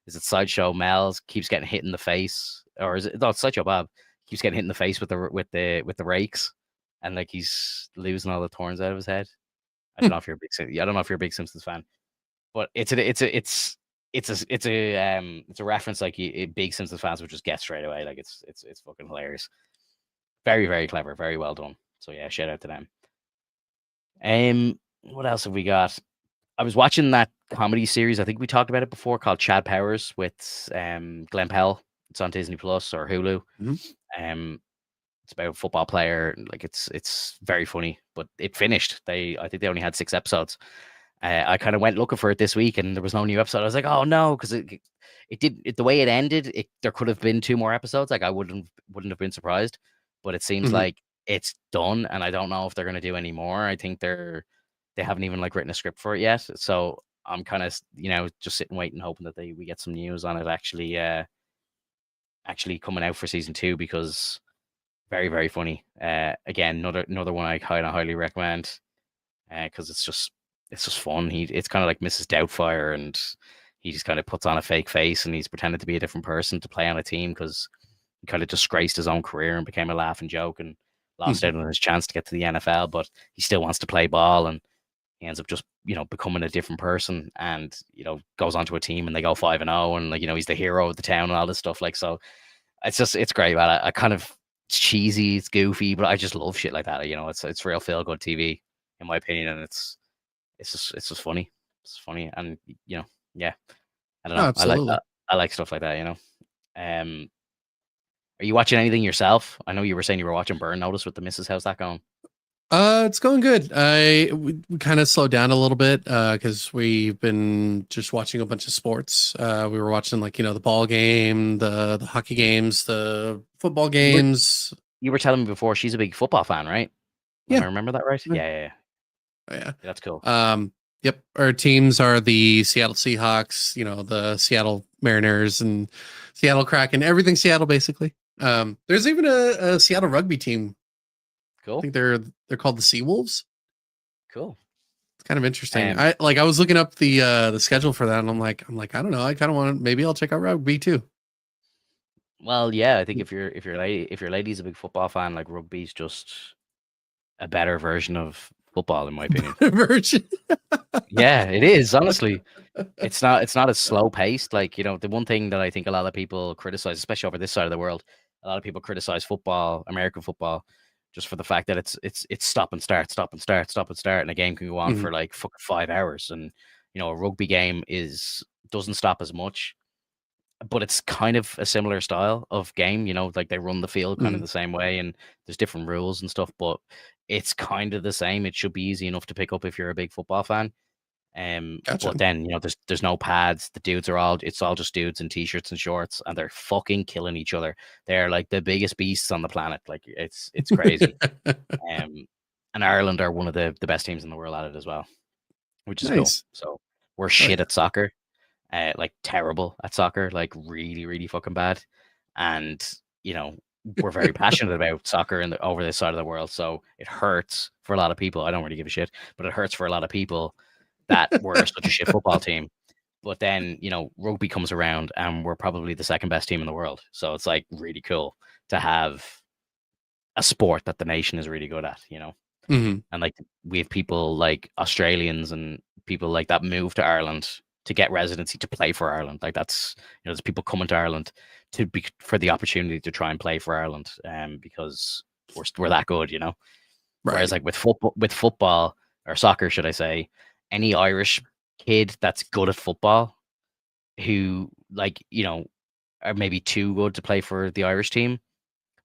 is it Sideshow Mel's keeps getting hit in the face, or is it no, it's Sideshow Bob keeps getting hit in the face with the rakes, and like he's losing all the thorns out of his head. I don't know if you're a I don't know if you're a big Simpsons fan, but it's a reference like big Simpsons fans would just get straight away. Like it's fucking hilarious. Very very clever, very well done. So yeah, shout out to them. What else have we got? I was watching that comedy series. I think we talked about it before, called Chad Powers with Glenn Powell. It's on Disney Plus or Hulu. Mhm. Um, it's about a football player. Like it's very funny, but it finished. I think they only had 6 episodes, I kind of went looking for it this week, and there was no new episode. I was like, oh no, because the way it ended. There could have been two more episodes. Like I wouldn't have been surprised, but it seems Mhm. like it's done, and I don't know if they're gonna do any more. I think they haven't even like written a script for it yet. So I'm kind of just sitting waiting, hoping that we get some news on it actually coming out for season two, because very very funny. Again, another one I kind of highly recommend, because it's just fun. It's kind of like Mrs. Doubtfire, and he just kind of puts on a fake face and he's pretended to be a different person to play on a team, because he kind of disgraced his own career and became a laughing joke and lost Mhm. out on his chance to get to the NFL, but he still wants to play ball, and he ends up just becoming a different person, and goes onto a team and they go 5-0, and like he's the hero of the town and all this stuff. Like, so it's great, man. I kind of it's cheesy, it's goofy, but I just love shit like that. It's real feel good TV in my opinion, and it's just funny. It's funny, and yeah. I don't Oh, know. I like absolutely. I like stuff like that. Um, are you watching anything yourself? I know you were saying you were watching Burn Notice with the missus. How's that going? It's going good. We kind of slowed down a little bit because we've been just watching a bunch of sports. We were watching like the ball game, the hockey games, the football You were games. you were telling me before she's a big football fan, right? Am I Yeah, remember that right? yeah, Yeah, yeah, yeah. yeah. That's cool. Yep. Our teams are the Seattle Seahawks, the Seattle Mariners and Seattle Kraken, everything Seattle basically. There's even a Seattle rugby team. I Cool. think they're called the Seawolves. Cool. It's kind of interesting. Um, I was looking up the schedule for that, and I'm like I don't know. I kind of want maybe I'll check out rugby too. well, yeah, I think if your lady's a big football fan, like rugby's just a better version of football, in my opinion. Version. Yeah, it is, honestly. It's not as slow paced. Like, the one thing that I think a lot of people criticize, especially over this side of the world, a lot of people criticize football, American football, just for the fact that it's stop and start, stop and start, stop and start, and a game can go on Mhm. for like fucking 5 hours. And a rugby game doesn't stop as much, but it's kind of a similar style of game. Like they run the field kind of Mhm. the same way, and there's different rules and stuff, but it's kind of the same. It should be easy enough to pick up if you're a big football fan. Gotcha. But then there's no pads. The dudes it's all just dudes in t-shirts and shorts, and they're fucking killing each other. They're like the biggest beasts on the planet. Like it's crazy. Um, and Ireland are one of the best teams in the world at it as well, which is cool. Nice. So we're Oh shit yeah. at soccer, like terrible at soccer, like really really fucking bad, and you know we're very passionate about soccer over this side of the world. So it hurts for a lot of people. I don't really give a shit, but it hurts for a lot of people that we're such a shit football team. But then, rugby comes around and we're probably the second best team in the world. So it's like really cool to have a sport that the nation is really good at. Mhm. And like we have people like Australians and people like that move to Ireland to get residency to play for Ireland. Like there's people coming to Ireland for the opportunity to try and play for Ireland, because we're that good. Whereas Right. like with football or soccer, should I say, any Irish kid that's good at football who are maybe too good to play for the Irish team,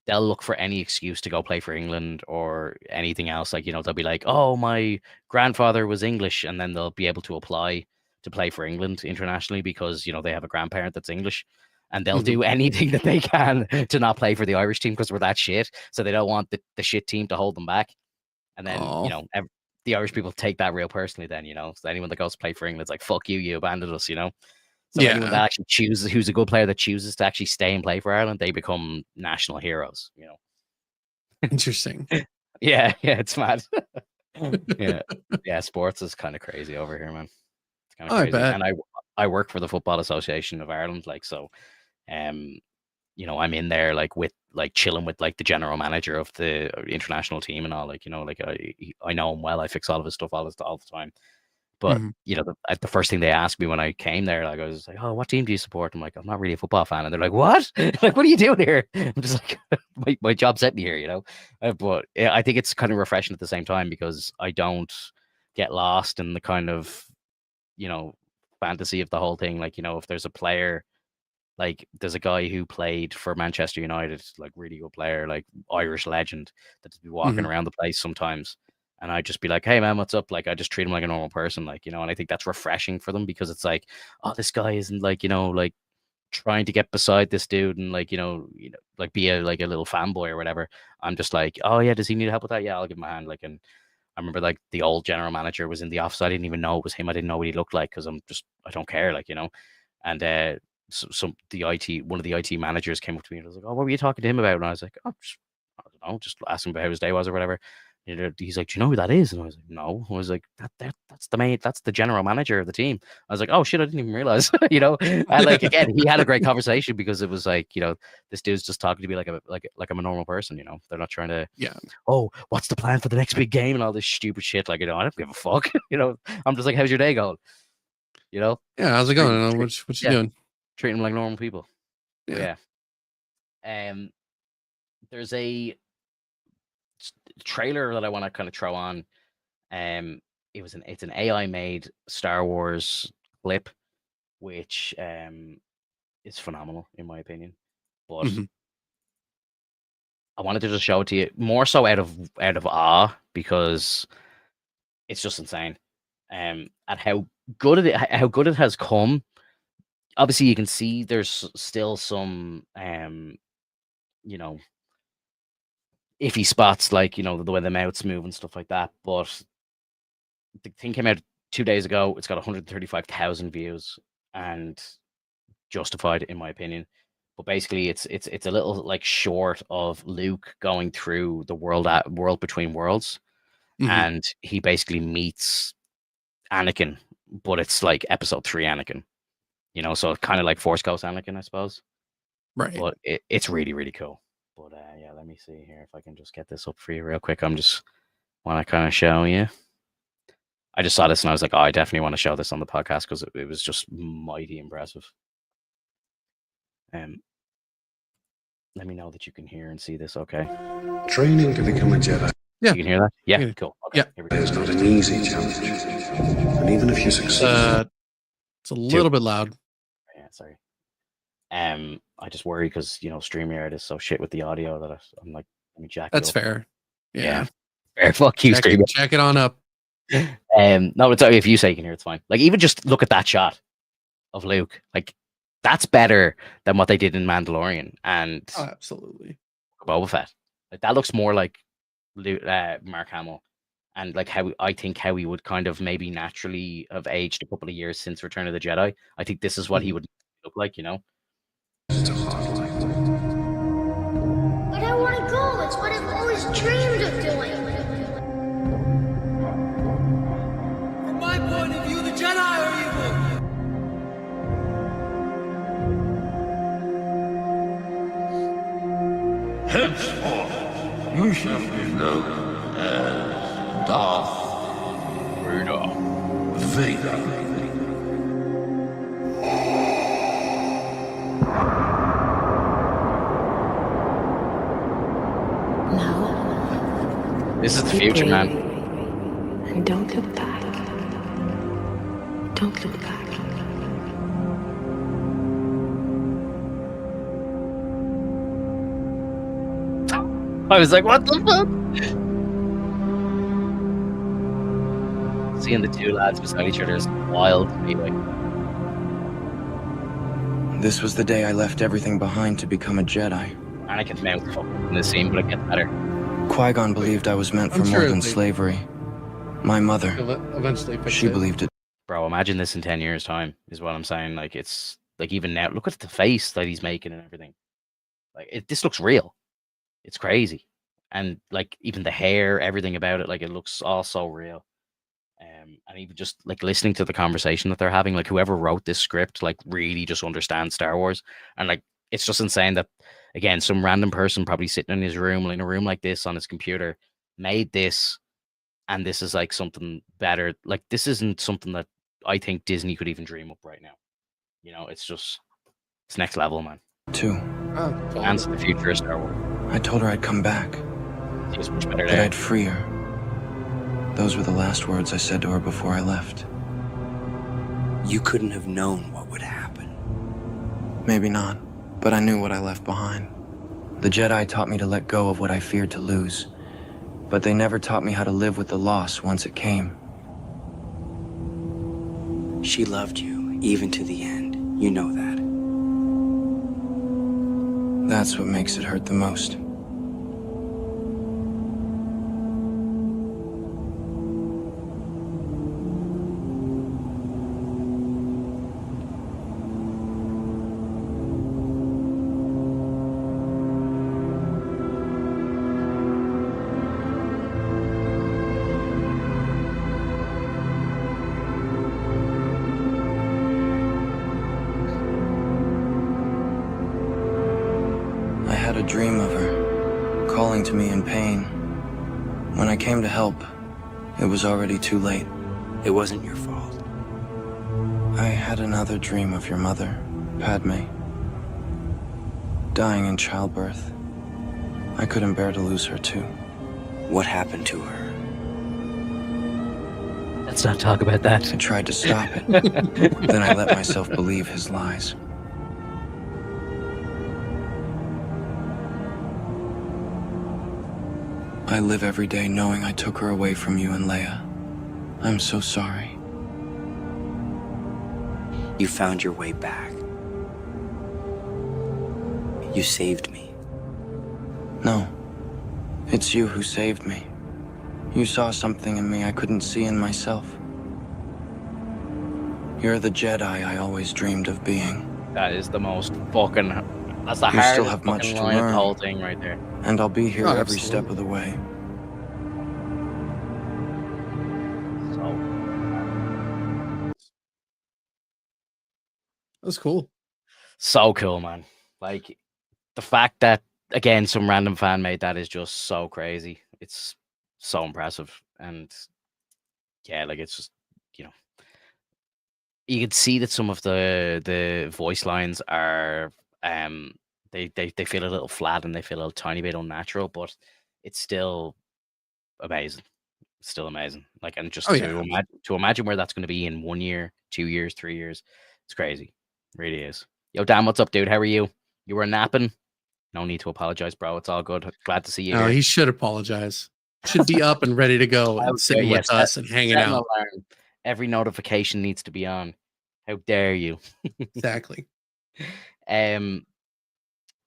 they'll look for any excuse to go play for England or anything else. Like, they'll be like, "Oh, my grandfather was English," and then they'll be able to apply to play for England internationally because they have a grandparent that's English. And they'll Mhm. do anything that they can to not play for the Irish team because we're that shit. So they don't want the shit team to hold them back. And then, Oh the Irish people take that real personally then. So anyone that goes to play for England is like, fuck you, you abandoned us. So anyone yeah. that actually chooses, who's a good player that chooses to actually stay and play for Ireland, they become national heroes. Interesting. Yeah, yeah, it's mad. Yeah. Yeah, sports is kind of crazy over here, man. It's kind of Oh, I crazy. bet. And I work for the Football Association of Ireland, like, so um I'm in there like with like chilling with like the general manager of the international team and all, like, like I know him well. I fix all of his stuff all the time. But Mhm. the first thing they asked me when I came there, like I was like, "Oh, what team do you support?" I'm like, "I'm not really a football fan," and they're like, "What? Like, what are you doing here?" I'm just like, "My job sent me here." But yeah, I think it's kind of refreshing at the same time because I don't get lost in the kind of you know fantasy of the whole thing. Like, if there's a player, like there's a guy who played for Manchester United, like really good player, like Irish legend, that's be walking Mhm. around the place sometimes. and I'd just be like, "Hey man, what's up?" Like I just treat him like a normal person, like, and I think that's refreshing for them because it's like, oh, this guy isn't like, like trying to get beside this dude and like, like be a like a little fanboy or whatever. I'm just like, oh yeah, does he need help with that? Yeah, I'll give him a hand. Like, and I remember like the old general manager was in the office. I didn't even know it was him. I didn't know what he looked like because I don't care, like, And one of the IT managers came up to me and was like, "Oh, what were you talking to him about?" And I was like, "Oh, I don't know, just asking about how his day was or whatever." He's like, "Do you know who that is?" And I was like, "No." I was like, that's the general manager of the team." I was like, "Oh shit, I didn't even realize." And like again, he had a great conversation because it was like, this dude's just talking to me like I'm a normal person. They're not trying to, Yeah. oh, what's the plan for the next big game and all this stupid shit. Like, I don't give a fuck. I'm just like, how's your day going? Yeah. How's it going? What you doing? Treat them like normal people. Yeah. There's a trailer that I want to kind of throw on. It's an AI made Star Wars clip, which is phenomenal in my opinion. But Mhm. I wanted to just show it to you more so out of awe because it's just insane. At how good it has come. Obviously, you can see there's still some iffy spots, like the way the mouths move and stuff like that. But the thing came out 2 days ago. It's got 135,000 views and justified, in my opinion. But basically, it's a little like short of Luke going through the world between worlds, Mhm. and he basically meets Anakin, but it's like episode 3 Anakin. So kind of like Force Ghost Anakin, I suppose. Right. But it's really, really cool. But yeah, let me see here if I can just get this up for you real quick. I'm just want to kind of show you. I just saw this and I was like, oh, I definitely want to show this on the podcast because it was just mighty impressive. Let me know that you can hear and see this, okay? Training to become a Jedi. Yeah. You can hear that? Yeah, Yeah. cool. Okay, yeah. It's not an easy challenge. And even if you succeed... it's a little bit loud. Yeah, sorry. I just worry because, StreamYard is so shit with the audio that I'm like, let me jack That's it up. fair. Yeah. Fair. Fuck you, StreamYard. Check it on up. No, it's okay if you say you can hear, it's fine. Like, even just look at that shot of Luke. Like, that's better than what they did in Mandalorian and absolutely Boba Fett. Like, that looks more like Mark Hamill, and like how he would kind of maybe naturally have aged a couple of years since Return of the Jedi. I think this is what he would look like, It's a hard life. But I want to go. It's what I've always dreamed of doing. From my point of view, the Jedi are evil. Henceforth, you shall be known as Darth Vader. Now, this is the future, man. And don't look back. Don't look back. I was like, what the fuck? Seeing the two lads beside each other is wild to me. Like, this was the day I left everything behind to become a Jedi. Anakin's mouth fucking in the scene, but it gets better. Qui-Gon believed I was meant for more than slavery. My mother, eventually she believed it. Bro, imagine this in 10 years' time, is what I'm saying. Like, it's like, even now, look at the face that he's making and everything. Like, this looks real. It's crazy. And like, even the hair, everything about it, like, it looks all so real. And even just like listening to the conversation that they're having, like, whoever wrote this script, like, really just understands Star Wars. And like, it's just insane that, again, some random person probably sitting in his room, in a room like this on his computer, made this. And this is like something better. Like, this isn't something that I think Disney could even dream up right now. It's next level, man. Too. Plans for the future of Star Wars. I told her I'd come back. It's much better That there. I'd free her. Those were the last words I said to her before I left. You couldn't have known what would happen. Maybe not, but I knew what I left behind. The Jedi taught me to let go of what I feared to lose, but they never taught me how to live with the loss once it came. She loved you, even to the end. You know that. That's what makes it hurt the most. I had a dream of her, calling to me in pain. When I came to help, it was already too late. It wasn't your fault. I had another dream of your mother, Padme, dying in childbirth. I couldn't bear to lose her too. What happened to her? Let's not talk about that. I tried to stop it. Then I let myself believe his lies. I live every day knowing I took her away from you and Leia. I'm so sorry. You found your way back. You saved me. No, it's you who saved me. You saw something in me I couldn't see in myself. You're the Jedi I always dreamed of being. That is the most fucking. That's the You hardest still have much fucking to line of the learn. whole thing right there. And I'll be here Oh, every absolutely. step of the way. That's cool. So cool, man. Like the fact that again some random fan made that is just so crazy. It's so impressive. And yeah, like it's just, you know, you can see that some of the voice lines are they feel a little flat and they feel a tiny bit unnatural, but it's still amazing. Still amazing. Like, and just Oh, to yeah. imagine where that's going to be in 1 year, 2 years, 3 years, it's crazy. Really is. Yo, Dan, what's up, dude? How are you? You were napping. No need to apologize, bro. It's all good. Glad to see you No, here. he should apologize. Should be up and ready to go and sitting Yeah, with us and hanging set an out. alarm. Every notification needs to be on. How dare you? Exactly.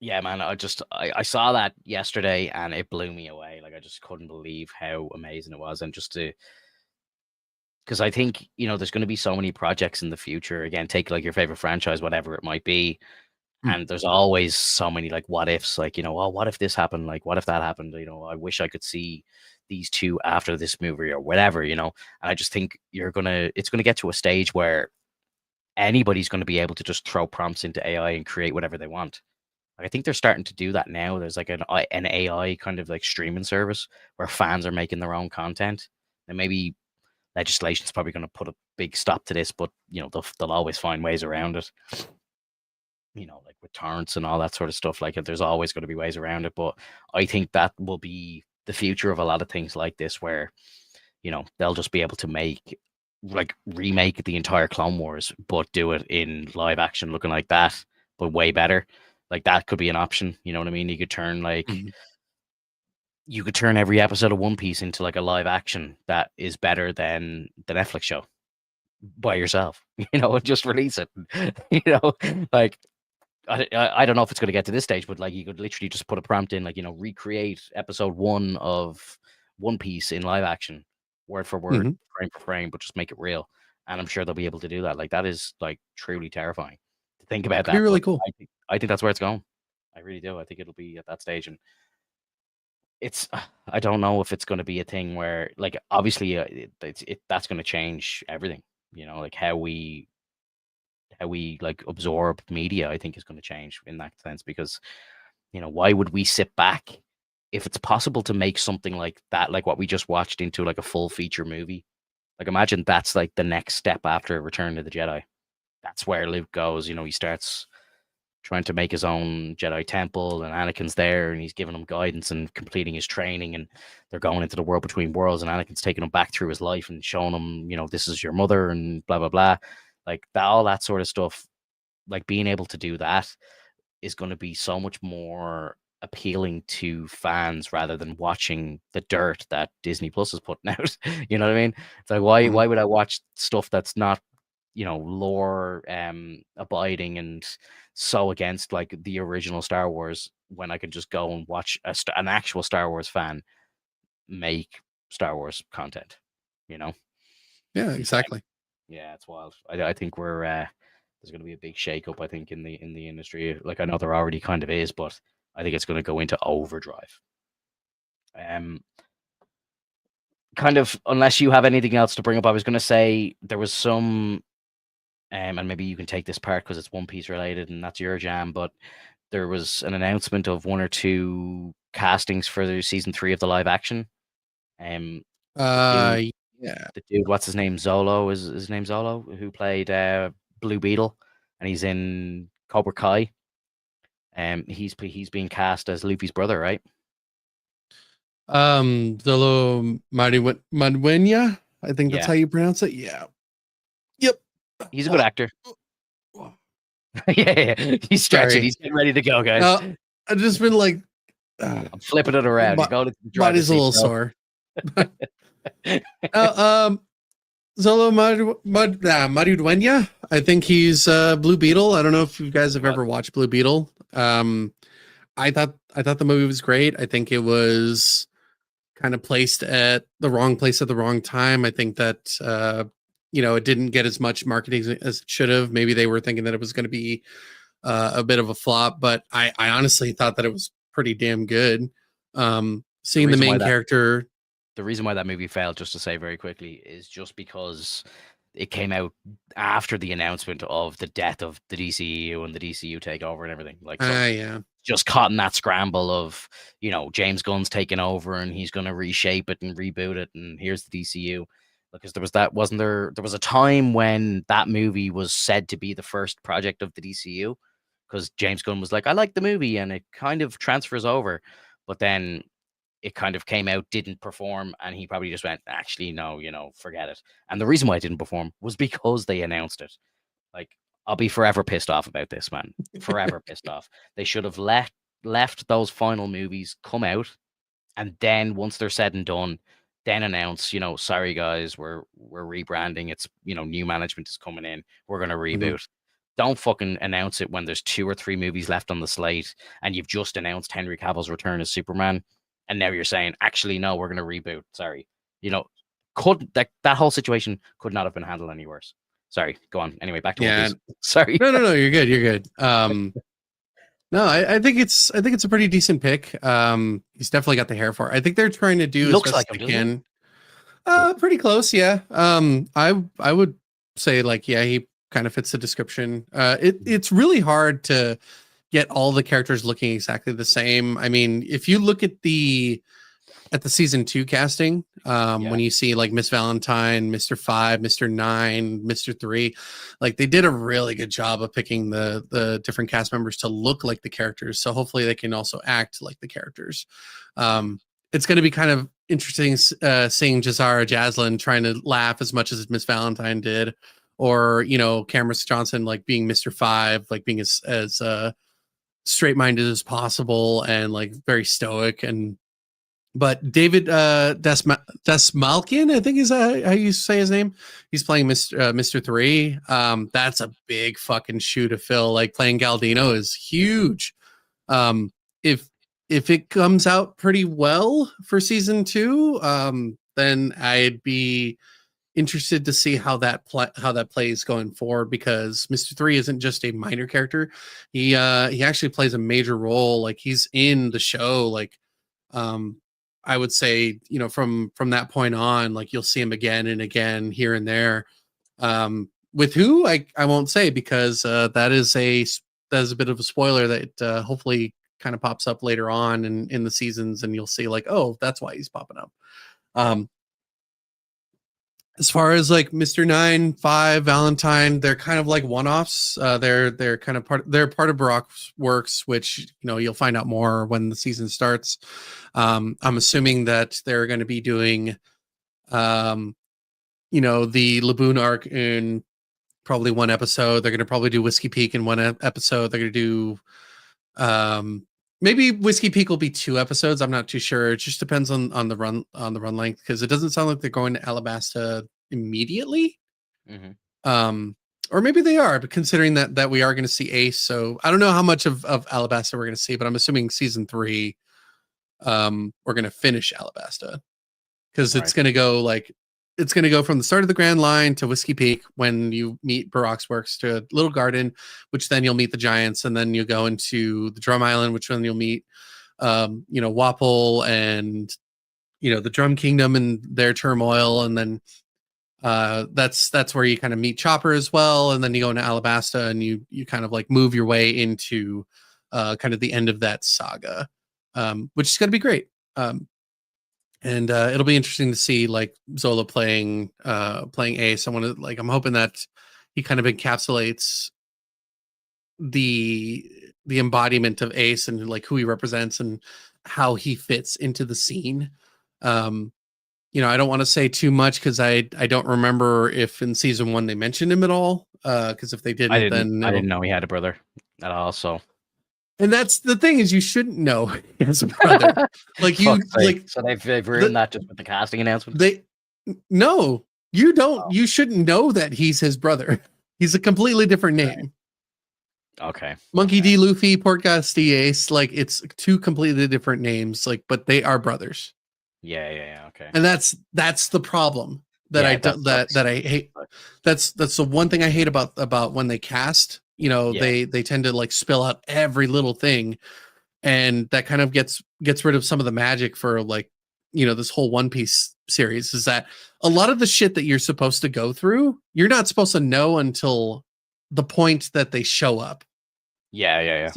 Yeah, man. I saw that yesterday and it blew me away. Like I just couldn't believe how amazing it was, and just to because I think, you know, there's going to be so many projects in the future. Again, take like your favorite franchise, whatever it might be, Hmm. and there's always so many like what ifs. Like, you know, oh, what if this happened? Like, what if that happened? You know, I wish I could see these two after this movie or whatever. You know, and I just think it's gonna get to a stage where anybody's going to be able to just throw prompts into AI and create whatever they want. Like, I think they're starting to do that now. There's like an AI kind of like streaming service where fans are making their own content. And maybe legislation's probably going to put a big stop to this, but you know they'll always find ways around it. You know, like with torrents and all that sort of stuff. Like there's always going to be ways around it. But I think that will be the future of a lot of things like this, where you know they'll just be able to remake the entire Clone Wars, but do it in live action, looking like that, but way better. Like that could be an option. You know what I mean? You could turn Mhm. you could turn every episode of One Piece into like a live action that is better than the Netflix show by yourself. You know, and just release it. You know, like I don't know if it's going to get to this stage, but like you could literally just put a prompt in, like, you know, recreate episode 1 of One Piece in live action, word for word, Mhm. frame for frame, but just make it real. And I'm sure they'll be able to do that. Like that is like truly terrifying to think about Could be that. really But cool. I think that's where it's going. I really do. I think it'll be at that stage, and it's I don't know if it's going to be a thing where, like, obviously that's going to change everything. You know, like how we like absorb media. I think is going to change in that sense, because you know, why would we sit back if it's possible to make something like that, like what we just watched, into like a full feature movie? Like imagine that's like the next step after Return of the Jedi. That's where Luke goes. You know, he starts trying to make his own Jedi temple, and Anakin's there, and he's giving him guidance and completing his training, and they're going into the world between worlds, and Anakin's taking him back through his life and showing him, you know, this is your mother and blah blah blah, like that, all that sort of stuff. Like being able to do that is going to be so much more appealing to fans rather than watching the dirt that Disney Plus is putting out. You know what I mean? It's like why would I watch stuff that's not, lore abiding and so against like the original Star Wars when I can just go and watch an actual Star Wars fan make Star Wars content, you know? Yeah, exactly. Yeah, it's wild. I think we're there's going to be a big shakeup. I think in the industry. Like I know there already kind of is, but I think it's going to go into overdrive. Kind of unless you have anything else to bring up, I was going to say there was some, and maybe you can take this part because it's One Piece related and that's your jam. But there was an announcement of 1 or 2 castings for the season 3 of the live action. Um, the Yeah. dude, what's his name? Zolo is his name Zolo, who played Blue Beetle, and he's in Cobra Kai. He's being cast as Luffy's brother, right? Zolo Madwenya, I think that's Yeah. how you pronounce it. Yeah. Yep. He's a good actor. yeah. He's stretching. Sorry. He's getting ready to go, guys. I've just been like, I'm flipping it around. He's going to the driver's body's a little seat, sore. Zolo Madwenya, I think he's Blue Beetle. I don't know if you guys have ever watched Blue Beetle. I thought the movie was great. I think it was kind of placed at the wrong place at the wrong time. I think that it didn't get as much marketing as it should have. Maybe they were thinking that it was going to be a bit of a flop, but I honestly thought that it was pretty damn good. Seeing the main character. The reason why that movie failed, just to say very quickly, is just because it came out after the announcement of the death of the DCU and the DCU takeover and everything. Like, so just caught in that scramble of, James Gunn's taking over and he's going to reshape it and reboot it. And here's the DCU. Because there was a time when that movie was said to be the first project of the DCU because James Gunn was like, I like the movie and it kind of transfers over. But then it kind of came out, didn't perform, and he probably just went, actually, no, forget it. And the reason why it didn't perform was because they announced it. Like, I'll be forever pissed off about this, man. Forever pissed off. They should have left those final movies come out, and then once they're said and done, then announce, sorry guys, we're rebranding. It's, new management is coming in. We're gonna reboot. Don't fucking announce it when there's 2 or 3 movies left on the slate, and you've just announced Henry Cavill's return as Superman. And now you're saying, actually, no, we're going to reboot. Sorry. That whole situation could not have been handled any worse. Sorry. Go on. Anyway, back to One Piece. Sorry. No, you're good. You're good. No, I think it's a pretty decent pick. He's definitely got the hair for it. I think they're trying to do looks like him, pretty close, yeah. I would say he kind of fits the description. It's really hard to get all the characters looking exactly the same. I mean, if you look at the season 2 casting, when you see like Miss Valentine, Mr. 5, Mr. 9, Mr. 3, like they did a really good job of picking the different cast members to look like the characters. So hopefully they can also act like the characters. It's going to be kind of interesting seeing Jazara Jaslyn trying to laugh as much as Miss Valentine did, or Cameron Johnson like being Mr. 5, like being as straight-minded as possible and like very stoic. But David Desmalkin, I think is how you say his name. He's playing Mr. 3. That's a big fucking shoe to fill. Like playing Galdino is huge. If it comes out pretty well for season 2, then I'd be interested to see how that plays going forward, because Mr. 3 isn't just a minor character. He actually plays a major role. Like he's in the show. Like I would say, from that point on, like you'll see him again and again here and there. With who I won't say, because that is a bit of a spoiler that hopefully kind of pops up later on in the seasons, and you'll see like, oh, that's why he's popping up. As far as like Mr. 9, 5, Valentine, they're kind of like one-offs. They're kind of part of Baroque's works, which you'll find out more when the season starts. I'm assuming that they're going to be doing, the Laboon arc in probably one episode. They're going to probably do Whiskey Peak in one episode. They're going to do maybe Whiskey Peak will be 2 episodes. I'm not too sure. It just depends on the run length, because it doesn't sound like they're going to Alabasta immediately. Mhm. Or maybe they are, but considering that we are going to see Ace, so I don't know how much of Alabasta we're going to see, but I'm assuming season 3, we're going to finish Alabasta, because it's Right. going to go from the start of the Grand Line to Whiskey Peak when you meet Baroque's Works, to Little Garden, which then you'll meet the Giants, and then you go into the Drum Island, which then you'll meet, Wapple and the Drum Kingdom and their turmoil, and then that's where you kind of meet Chopper as well, and then you go into Alabasta and you kind of like move your way into kind of the end of that saga, which is going to be great. And it'll be interesting to see like Zola playing Ace. I'm hoping that he kind of encapsulates the embodiment of Ace and like who he represents and how he fits into the scene. I don't want to say too much because I don't remember if in season 1 they mentioned him at all. Because if they didn't, I then didn't know he had a brother at all. So and that's the thing, is you shouldn't know he has a brother. Like you Fuck's sake. like So they've ruined that just with the casting announcement. no, you don't. Oh. You shouldn't know that he's his brother. He's a completely different name. Okay. Monkey D. Luffy, Portgas D. Ace. Like it's 2 completely different names. Like, but they are brothers. Yeah. Okay. And that's the problem that Yeah, I hate. That's the one thing I hate about when they cast. They tend to like spill out every little thing, and that kind of gets rid of some of the magic for like this whole One Piece series. Is that a lot of the shit that you're supposed to go through, you're not supposed to know until the point that they show up. Yeah.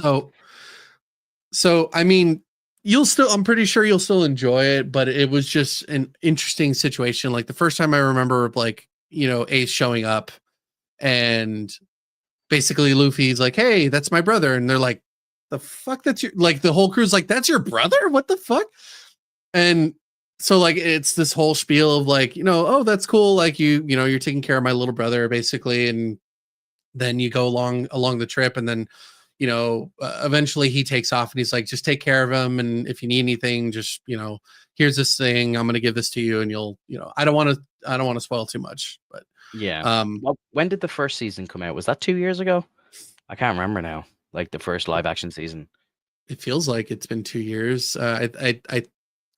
So I mean, I'm pretty sure you'll still enjoy it, but it was just an interesting situation. Like the first time I remember like, Ace showing up and basically Luffy's like, "Hey, that's my brother." And they're like, "The fuck, that's your," like the whole crew's like, "That's your brother? What the fuck?" And so like, it's this whole spiel of like, "Oh, that's cool. Like you're taking care of my little brother basically." And then you go along the trip, and then eventually he takes off and he's like, "Just take care of him, and if you need anything, just here's this thing, I'm going to give this to you, and you'll I don't want to spoil too much, but Yeah. Well, when did the first season come out? Was that 2 years ago? I can't remember now. Like the first live action season. it feels like it's been 2 years.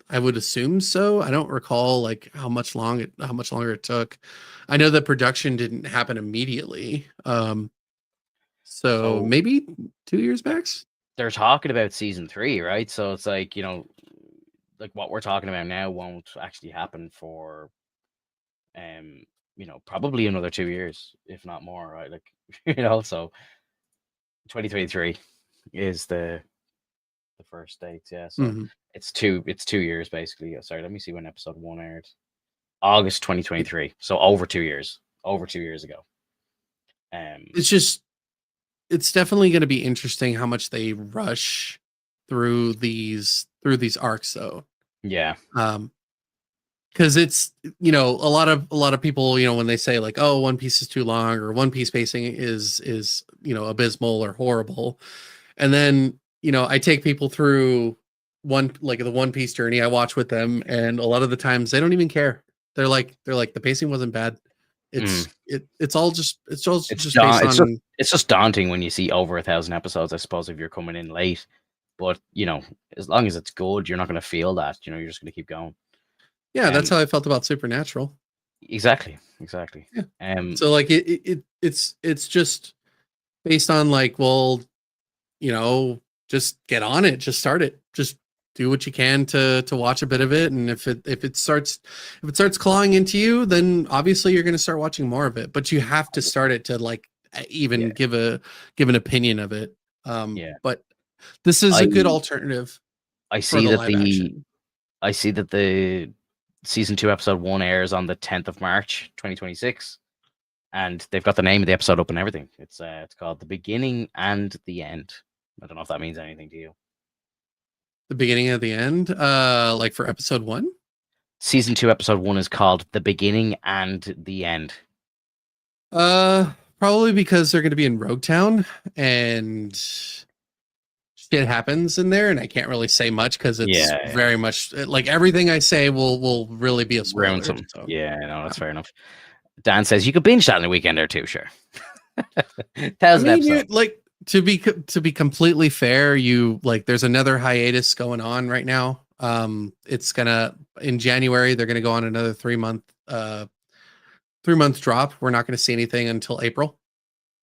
I would assume so. I don't recall like how much longer it took. I know that production didn't happen immediately. So maybe 2 years max. They're talking about season 3, right? So it's like, like what we're talking about now won't actually happen for probably another 2 years, if not more, right? Like, so 2023 is the first date, yeah. So it's 2 years basically. Sorry, let me see when episode 1 aired. August 2023. So over 2 years. Over 2 years ago. It's definitely going to be interesting how much they rush through these arcs though. Yeah. Because it's a lot of people when they say like, "Oh, One Piece is too long," or One Piece pacing is abysmal or horrible, and then I take people through the One Piece journey. I watch with them, and a lot of the times they don't even care. They're like the pacing wasn't bad. It's just it's just daunting when you see over 1,000 episodes, I suppose, if you're coming in late. But as long as it's good, you're not going to feel that. You're just going to keep going. Yeah, that's how I felt about Supernatural. Exactly. Yeah. So like it's just based on like, well, just get on it, just start it, just do what you can to watch a bit of it, and if it starts clawing into you, then obviously you're going to start watching more of it. But you have to start it to like even give an opinion of it. But this is a good alternative. I see that the season 2 episode 1 airs on the 10th of March 2026, and they've got the name of the episode up and everything. It's called The Beginning and the End. I don't know if that means anything to you. The beginning of the end, like for episode 1? Season 2 episode 1 is called The Beginning and the End. Probably because they're going to be in Rogue Town, and shit happens in there, and I can't really say much because it's Yeah. very much like everything I say will really be a spoiler. Ruin some. So. Yeah, no, that's fair enough. Dan says you could binge that in a weekend or two, sure. I 1,000 mean, episodes. like to be completely fair, you like there's another hiatus going on right now. It's gonna in January they're gonna go on another 3-month drop. We're not gonna see anything until April.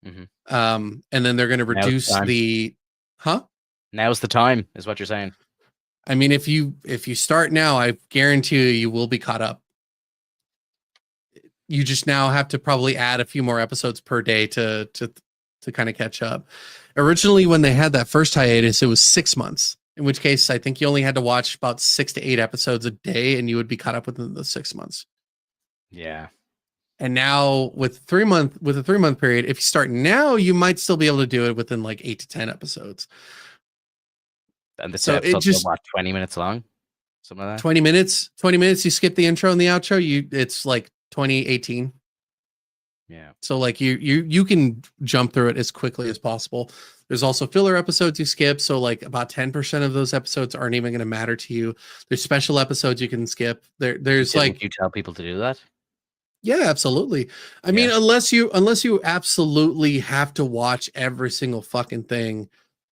Mhm. And then they're gonna Now it's reduce time. the Now's the time, is what you're saying. I mean, if you start now, I guarantee you will be caught up. You just now have to probably add a few more episodes per day to kind of catch up. Originally, when they had that first hiatus, it was 6 months. In which case, I think you only had to watch about 6 to 8 episodes a day, and you would be caught up within the 6 months. Yeah. And now with a 3-month period, if you start now, you might still be able to do it within like 8 to 10 episodes. And the So it episodes just are, what, 20 minutes long? Something like that? 20 minutes, you skip the intro and the outro, it's like 2018. Yeah. So like you can jump through it as quickly as possible. There's also filler episodes you skip. So like about 10% of those episodes aren't even going to matter to you. There's special episodes you can skip. There's Didn't like you tell people to do that? yeah, absolutely. I mean, unless you absolutely have to watch every single fucking thing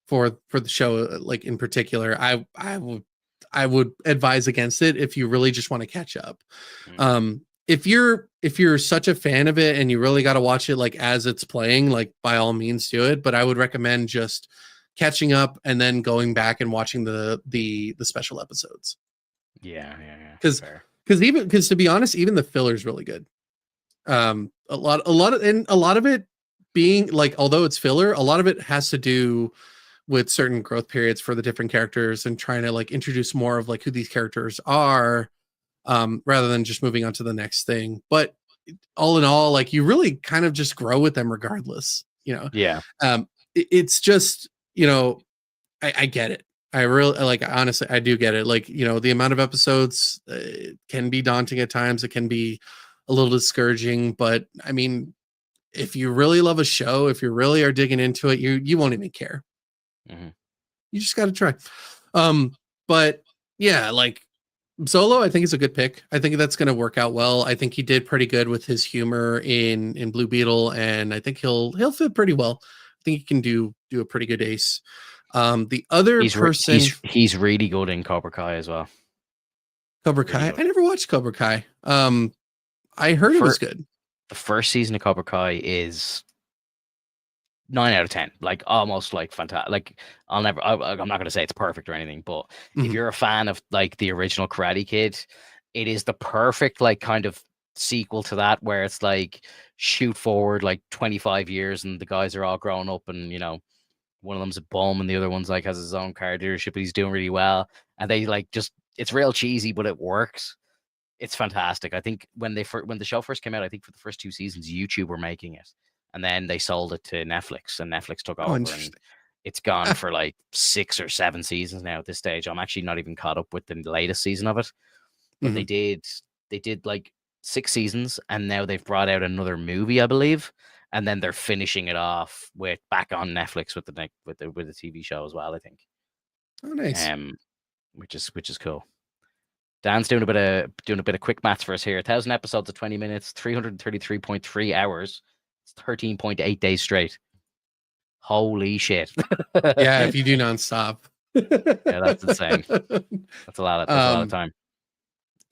for the show, like in particular, I would advise against it if you really just want to catch up. If you're such a fan of it and you really got to watch it like as it's playing, like by all means do it. But I would recommend just catching up and then going back and watching the special episodes. Yeah. Because to be honest, even the filler is really good. A lot of it being like, although it's filler, a lot of it has to do with certain growth periods for the different characters and trying to like introduce more of like who these characters are, rather than just moving on to the next thing. But all in all, like you really kind of just grow with them regardless, you know? Yeah. It's just, you know, I get it. I really like, honestly, I do get it. Like, you know, the amount of episodes can be daunting at times. It can be a little discouraging, but I mean, if you really love a show, if you really are digging into it, you won't even care. Mm-hmm. You just got to try. But yeah, like Solo, I think is a good pick. I think that's going to work out well. I think he did pretty good with his humor in Blue Beetle, and I think he'll fit pretty well. I think he can do a pretty good ace. The other he's really good in Cobra Kai as well. Cobra Kai. I never watched Cobra Kai. I heard it was good. The first season of Cobra Kai is 9 out of 10, like almost like fantastic. Like I'm not going to say it's perfect or anything, but if you're a fan of like the original Karate Kid, it is the perfect like kind of sequel to that, where it's like shoot forward like 25 years and the guys are all grown up, and you know, one of them's a bum and the other one's like has his own car dealership, but he's doing really well, and they like just, it's real cheesy, but it works. It's fantastic. I think when the show first came out, I think for the first 2 seasons, YouTube were making it, and then they sold it to Netflix, and Netflix took over, and it's gone for like 6 or 7 seasons now at this stage. I'm actually not even caught up with the latest season of it, but they did like 6 seasons, and now they've brought out another movie, I believe, and then they're finishing it off with back on Netflix with the TV show as well, I think. Oh, nice. Which is cool. Dan's doing a bit of quick maths for us here. 1,000 episodes of 20 minutes, 333.3 hours. It's 13.8 days straight. Holy shit. Yeah, if you do nonstop. Yeah, that's insane. That's a lot of time.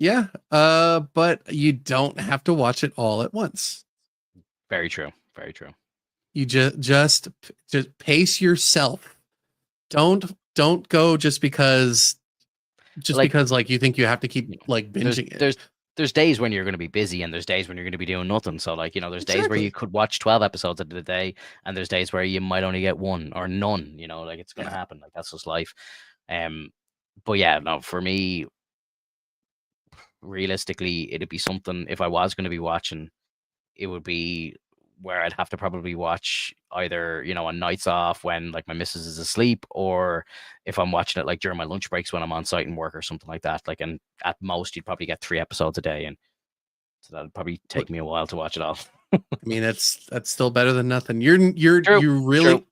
Yeah, but you don't have to watch it all at once. Very true. Very true. You just pace yourself. Don't go just because like you think you have to keep like binging it. There's days when you're going to be busy, and there's days when you're going to be doing nothing. So like, you know, there's days where you could watch 12 episodes of the day, and there's days where you might only get 1 or none, you know, like it's going to happen. Like that's just life. But yeah, no, for me, realistically, it'd be something, if I was going to be watching, it would be where I'd have to probably watch either, you know, on nights off when like my missus is asleep, or if I'm watching it like during my lunch breaks when I'm on site and work or something like that. Like, and at most you'd probably get 3 episodes a day, and so that'd probably take me a while to watch it all. I mean, that's still better than nothing. You really, True.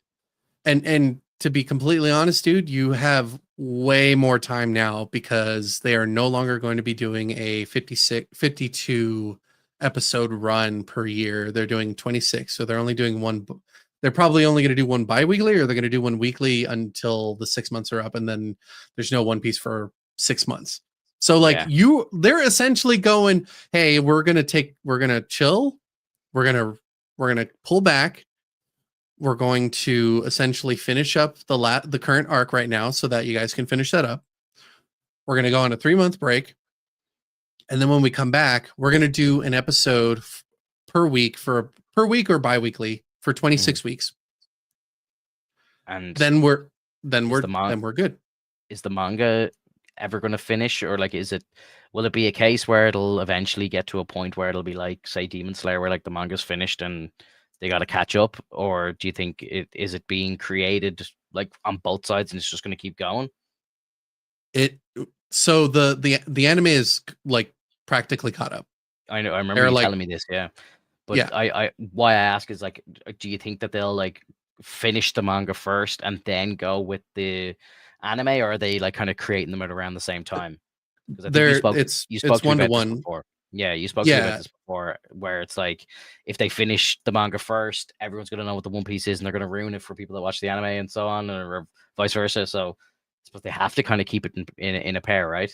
and to be completely honest, dude, you have way more time now because they are no longer going to be doing a 52 episode run per year. They're doing 26. So they're only doing one. They're probably only going to do one bi-weekly, or they're going to do one weekly until the 6 months are up. And then there's no One Piece for 6 months. So like they're essentially going, hey, we're going to chill. We're going to pull back. We're going to essentially finish up the current arc right now so that you guys can finish that up. We're going to go on a 3-month break. And then when we come back, we're going to do an episode per week or bi-weekly for 26 weeks. And then we're good. Is the manga ever going to finish, or like will it be a case where it'll eventually get to a point where it'll be like, say, Demon Slayer, where like the manga's finished and they got to catch up? Or do you think is it being created like on both sides and it's just going to keep going? So the anime is like practically caught up. I know. I remember you telling me this. Yeah. But yeah. I why I ask is like, do you think that they'll like finish the manga first and then go with the anime, or are they like kind of creating them at around the same time? Because you spoke to 1-to-1 before. Yeah, you spoke to me about this before, where it's like if they finish the manga first, everyone's gonna know what the One Piece is, and they're gonna ruin it for people that watch the anime and so on, or vice versa. So I suppose they have to kind of keep it in a pair, right?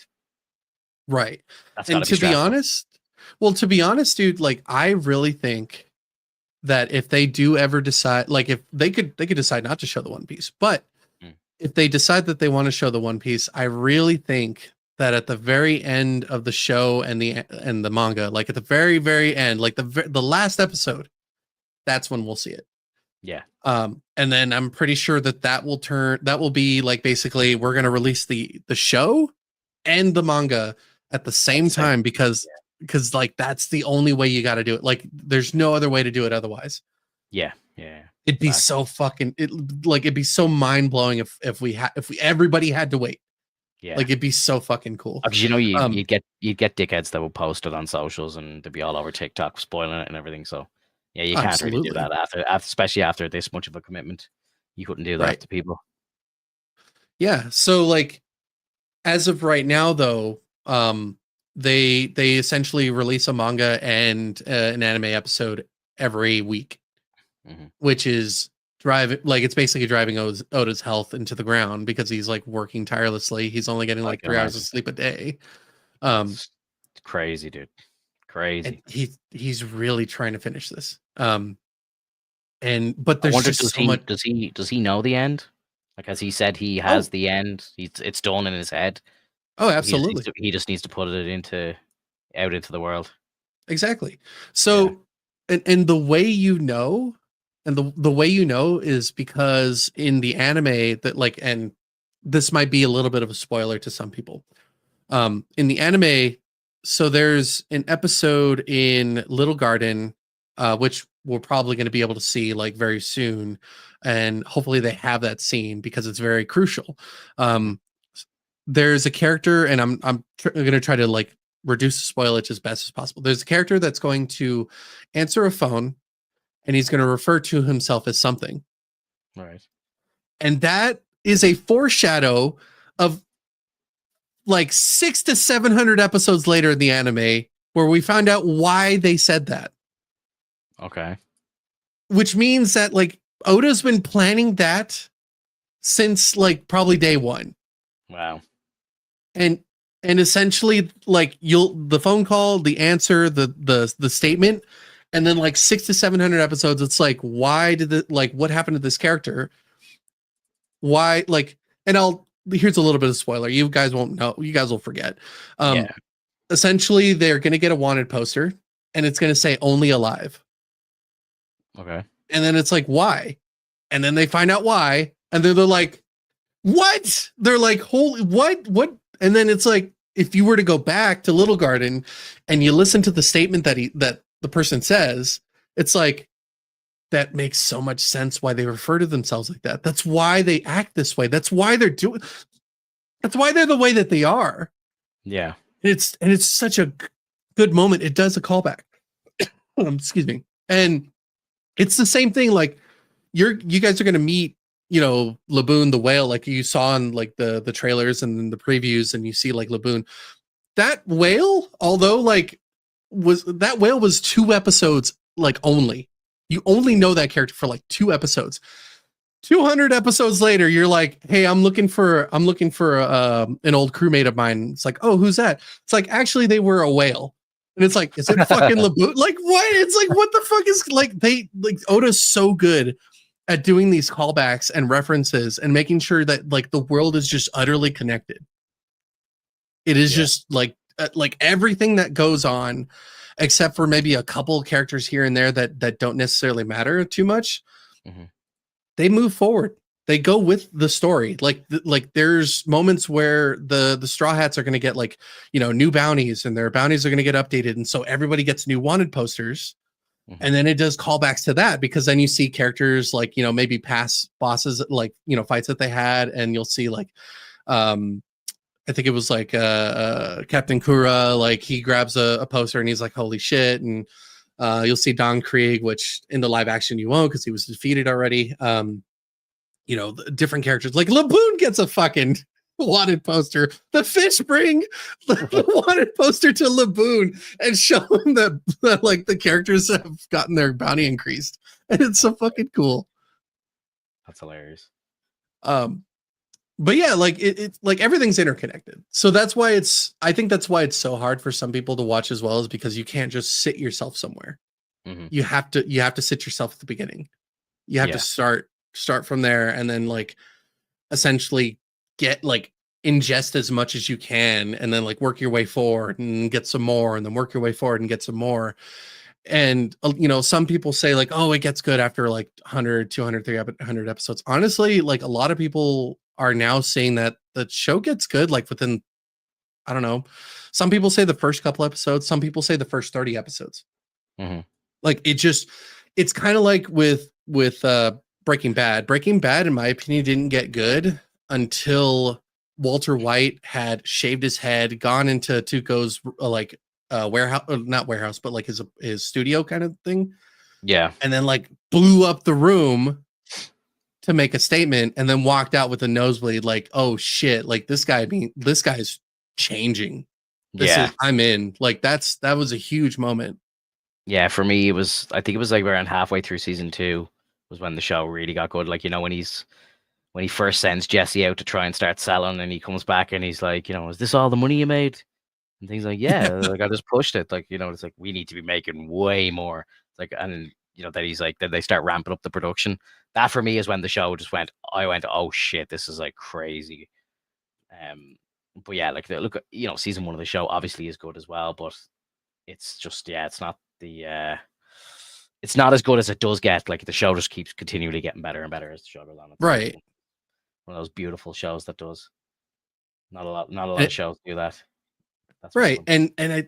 Right. That's and to be honest, dude, like I really think that if they do ever decide, like if they could decide not to show the One Piece, but if they decide that they want to show the One Piece, I really think that at the very end of the show and the manga, like at the very, very end, like the last episode, that's when we'll see it. Yeah. And then I'm pretty sure that will be like, basically we're going to release the show and the manga at the same time because like that's the only way you got to do it. Like there's no other way to do it otherwise. Yeah. Yeah. It'd be so it'd be so mind blowing if everybody had to wait. Yeah. Like it'd be so fucking cool. Because you'd get dickheads that will post it on socials and they'd be all over TikTok spoiling it and everything. So yeah, you can't really do that after especially after this much of a commitment. You couldn't do that to people. Yeah. So like as of right now though, they essentially release a manga and an anime episode every week. Which is it's basically driving Oda's health into the ground because he's like working tirelessly. He's only getting like 3 hours of sleep a day. It's crazy, dude. Crazy. He's really trying to finish this. But there's just so much. Does he know the end? Like, as he said, he has the end. It's done in his head. Oh, absolutely. He just needs to put it out into the world. Exactly. So, and the way you know. And the way you know is because in the anime that like, and this might be a little bit of a spoiler to some people. In the anime, so there's an episode in Little Garden, which we're probably going to be able to see like very soon, and hopefully they have that scene because it's very crucial. There's a character, and I'm going to try to like reduce the spoilage as best as possible. There's a character that's going to answer a phone. And he's going to refer to himself as something. Right. And that is a foreshadow of like 600 to 700 episodes later in the anime where we find out why they said that. Okay. Which means that like Oda's been planning that since like probably day one. Wow. And essentially like the phone call, the answer, the statement, and then like 600 to 700 episodes, it's like, why did what happened to this character? Why, like, and here's a little bit of spoiler. You guys won't know. You guys will forget. Essentially, they're going to get a wanted poster and it's going to say only alive. Okay. And then it's like, why? And then they find out why. And then they're like, what? They're like, holy, what? And then it's like, if you were to go back to Little Garden and you listen to the statement that the person says, it's like, that makes so much sense why they refer to themselves like that. That's why they act this way. That's why they're the way that they are. Yeah. It's such a good moment. It does a callback. Excuse me. And it's the same thing. Like you guys are going to meet Laboon the whale, like you saw in like the trailers and then the previews, and you see like Laboon. That whale, although like that whale was 2 episodes, like only. You only know that character for like 2 episodes. 200 episodes later, you're like, hey, I'm looking for an old crewmate of mine. It's like, oh, who's that? It's like, actually, they were a whale. And it's like, is it fucking Laboon? Like, what? It's like, what the fuck is like Oda's so good at doing these callbacks and references and making sure that like the world is just utterly connected. It is just like everything that goes on, except for maybe a couple characters here and there that don't necessarily matter too much. Mm-hmm. They move forward. They go with the story. Like there's moments where the Straw Hats are going to get like, new bounties, and their bounties are going to get updated. And so everybody gets new wanted posters. Mm-hmm. And then it does callbacks to that, because then you see characters like, maybe past bosses, like, fights that they had. And you'll see like, I think it was like Captain Kura, like he grabs a poster and he's like, holy shit. And you'll see Don Krieg, which in the live action you won't because he was defeated already. Different characters, like Laboon gets a fucking wanted poster. The fish bring the wanted poster to Laboon and show him that like the characters have gotten their bounty increased. And it's so fucking cool. That's hilarious. But yeah, like it's like everything's interconnected. So I think that's why it's so hard for some people to watch as well, is because you can't just sit yourself somewhere. Mm-hmm. You have to sit yourself at the beginning. You have to start from there, and then like essentially get like ingest as much as you can, and then like work your way forward and get some more, and then work your way forward and get some more. And some people say like, oh, it gets good after like 100, 200, 300 episodes. Honestly, like a lot of people are now saying that the show gets good like within, I don't know, some people say the first couple episodes, some people say the first 30 episodes. Mm-hmm. Like it's kind of like with Breaking Bad. Breaking Bad, in my opinion, didn't get good until Walter White had shaved his head, gone into Tuco's warehouse, not warehouse, but like his studio kind of thing. Yeah. And then like blew up the room to make a statement, and then walked out with a nosebleed, like, oh shit, like this guy's changing. I'm in. Like that was a huge moment. Yeah, for me I think it was like around halfway through season 2 was when the show really got good. Like, when he first sends Jesse out to try and start selling, and he comes back and he's like, is this all the money you made? And things like, yeah, like I just pushed it. Like, it's like, we need to be making way more. It's like, and that he's like, then they start ramping up the production. That for me is when the show just I went, oh shit, this is like crazy. But yeah, like look, season 1 of the show obviously is good as well, but it's just, it's not it's not as good as it does get. Like the show just keeps continually getting better and better as the show goes on. It's right. One of those beautiful shows that does. Not a lot of shows do that. That's right. And I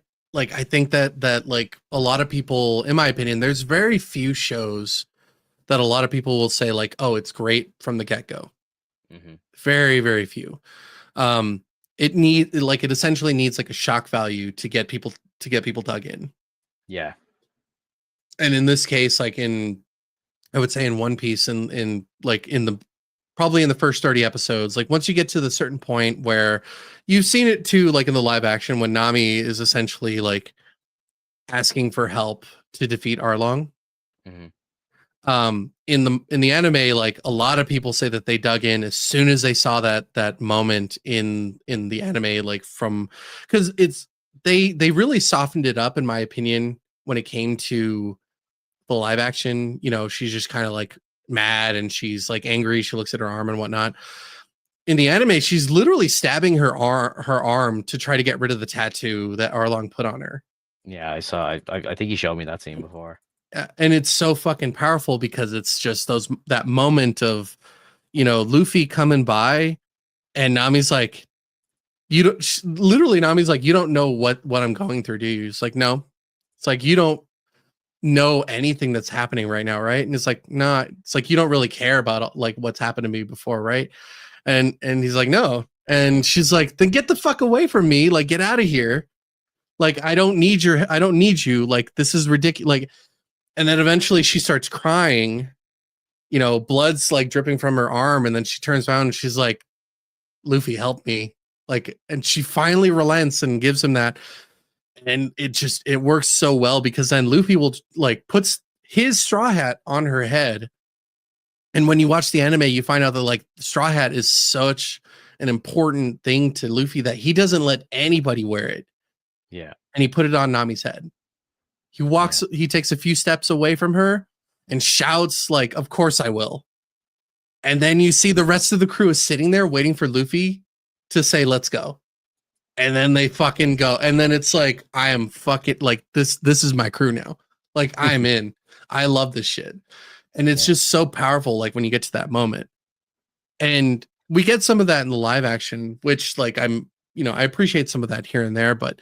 think that like a lot of people, in my opinion, there's very few shows that a lot of people will say like, oh, it's great from the get-go. Mm-hmm. Very, very few. It essentially needs like a shock value to get people dug in. Yeah. And in this case, like I would say in One Piece, probably in the first 30 episodes, like once you get to the certain point where you've seen it too, like in the live action, when Nami is essentially like asking for help to defeat Arlong. Mm-hmm. In the anime, like a lot of people say that they dug in as soon as they saw that moment in the anime, like because they really softened it up, in my opinion, when it came to the live action. She's just kind of like mad and she's like angry. She looks at her arm and whatnot. In the anime, she's literally stabbing her arm to try to get rid of the tattoo that Arlong put on her. Yeah, I saw. I think you showed me that scene before. And it's so fucking powerful because it's just that moment of, Luffy coming by, and Nami's like, Nami's like, you don't know what I'm going through, do you? It's like, no. It's like, you don't know anything that's happening right now, right? And it's like, no. It's like, you don't really care about like what's happened to me before, right? And he's like, no. And she's like, then get the fuck away from me. Like, get out of here. Like, I don't need you. Like, this is ridiculous. Like, and then eventually she starts crying, blood's like dripping from her arm, and then she turns around and she's like, Luffy, help me. Like, and she finally relents and gives him that. And it works so well, because then Luffy will like puts his straw hat on her head. And when you watch the anime, you find out that like the straw hat is such an important thing to Luffy that he doesn't let anybody wear it. Yeah. And he put it on Nami's head. He takes a few steps away from her and shouts like, of course I will. And then you see the rest of the crew is sitting there waiting for Luffy to say, let's go. And then they fucking go. And then it's like, I am fucking like, this is my crew now. Like, I'm in. I love this shit. And it's just so powerful, like when you get to that moment. And we get some of that in the live action, which like I appreciate some of that here and there, but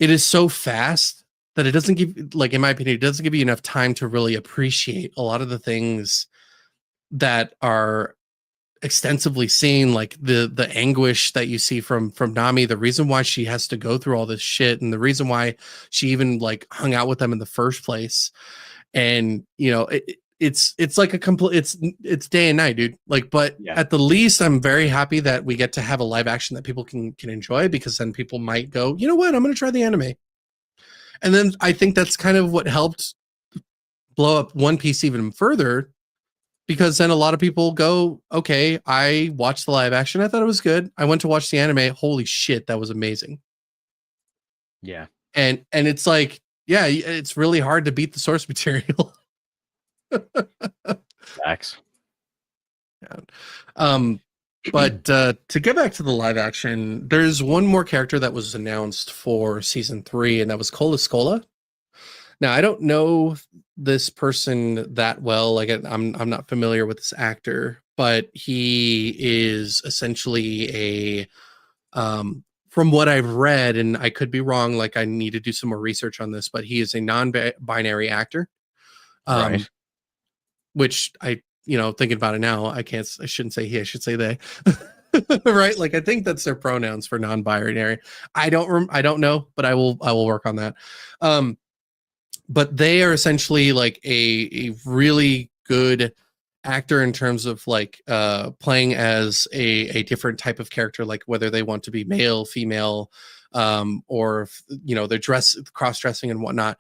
it is so fast that it doesn't give, like, in my opinion, it doesn't give you enough time to really appreciate a lot of the things that are extensively seen, like the anguish that you see from Nami, the reason why she has to go through all this shit, and the reason why she even like hung out with them in the first place. And it's like a complete, it's day and night, dude. Like, but at the least, I'm very happy that we get to have a live action that people can enjoy, because then people might go, you know what, I'm going to try the anime. And then I think that's kind of what helped blow up One Piece even further, because then a lot of people go, okay, I watched the live action, I thought it was good. I went to watch the anime. Holy shit, that was amazing. Yeah. And it's like, yeah, it's really hard to beat the source material. Facts. Yeah. But to get back to the live action, there's one more character that was announced for season 3, and that was Cola Scola. Now, I don't know this person that well. Like, I'm not familiar with this actor, but he is essentially from what I've read, and I could be wrong, like I need to do some more research on this, but he is a non-binary actor. Right. Which thinking about it now, I shouldn't say he, I should say they. Right? Like, I think that's their pronouns for non-binary. I don't know, but I will work on that. But they are essentially like a really good actor in terms of like playing as a different type of character, like whether they want to be male, female, or they're cross-dressing and whatnot.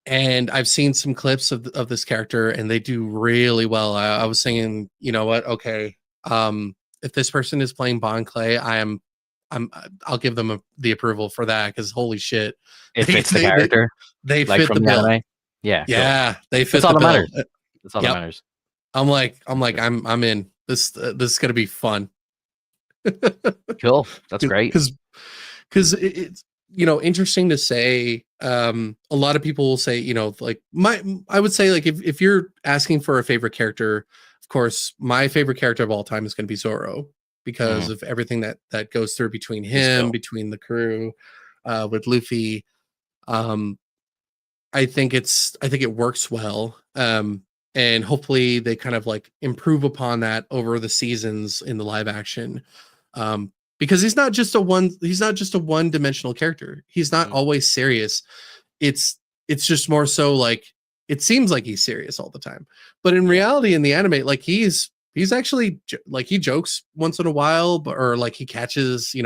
And I've seen some clips of this character, and they do really well. I was saying, you know what? Okay, if this person is playing Bon Clay, I'll give them the approval for that, because holy shit, It fits the character. They like fit the bill. Anime. Yeah. Yeah, cool. they fit That's all the that bill. matters. That's all that matters. I'm in. This is gonna be fun. Cool. That's great. Because it's interesting to say. A lot of people will say, like I would say, like, if you're asking for a favorite character, of course, my favorite character of all time is going to be Zoro, because of everything that goes through between him, between the crew, with Luffy. I think it works well. And hopefully they kind of like improve upon that over the seasons in the live action. Because he's not just a one-dimensional character. He's not always serious. It's just more so like, it seems like he's serious all the time, but in reality, in the anime, like he's actually like, he jokes once in a while, or like he catches, he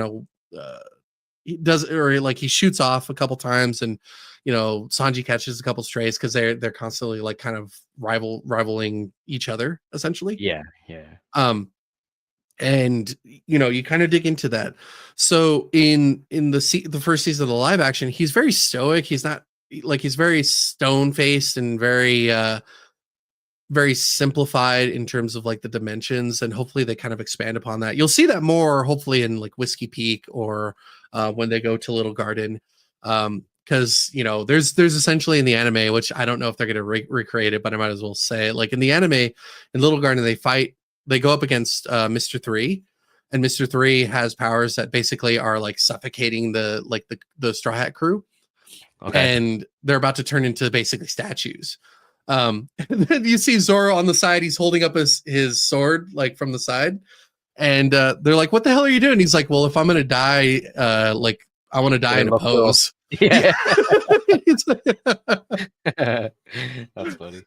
does, or like he shoots off a couple times, and Sanji catches a couple strays, because they're constantly like kind of rivaling each other essentially. Yeah. And you kind of dig into that. So in the first season of the live action, he's very stoic. He's not like, he's very stone faced and very very simplified in terms of like the dimensions, and hopefully they kind of expand upon that. You'll see that more hopefully in like Whiskey Peak, or when they go to Little Garden, because there's essentially in the anime, which I don't know if they're going to recreate it, but I might as well say it. Like in the anime, in Little Garden, they go up against Mr. 3, and Mr. 3 has powers that basically are like suffocating the Straw Hat crew. Okay. And they're about to turn into basically statues. And then you see Zoro on the side, he's holding up his sword like from the side, and they're like, what the hell are you doing? He's like, well, if I'm gonna die, like I want to die in a pose. Yeah. That's funny.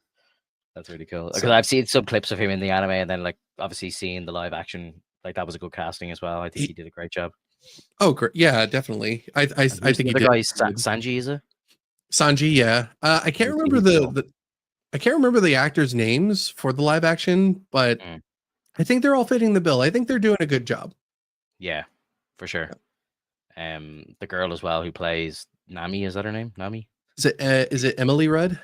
That's really cool. Because So I've seen some clips of him in the anime, and then like obviously seeing the live action, like that was a good casting as well. I think he, he did a great job. oh, great. Yeah, definitely. And I who's think the he other did. guy? Good. Sanji, is it? Sanji, yeah. I can't remember He's cool. I can't remember the actors' names for the live action, but Mm, I think they're all fitting the bill. I think they're doing a good job. yeah, for sure. The girl as well who plays Nami, is that her name? Nami? Is it Emily Rudd?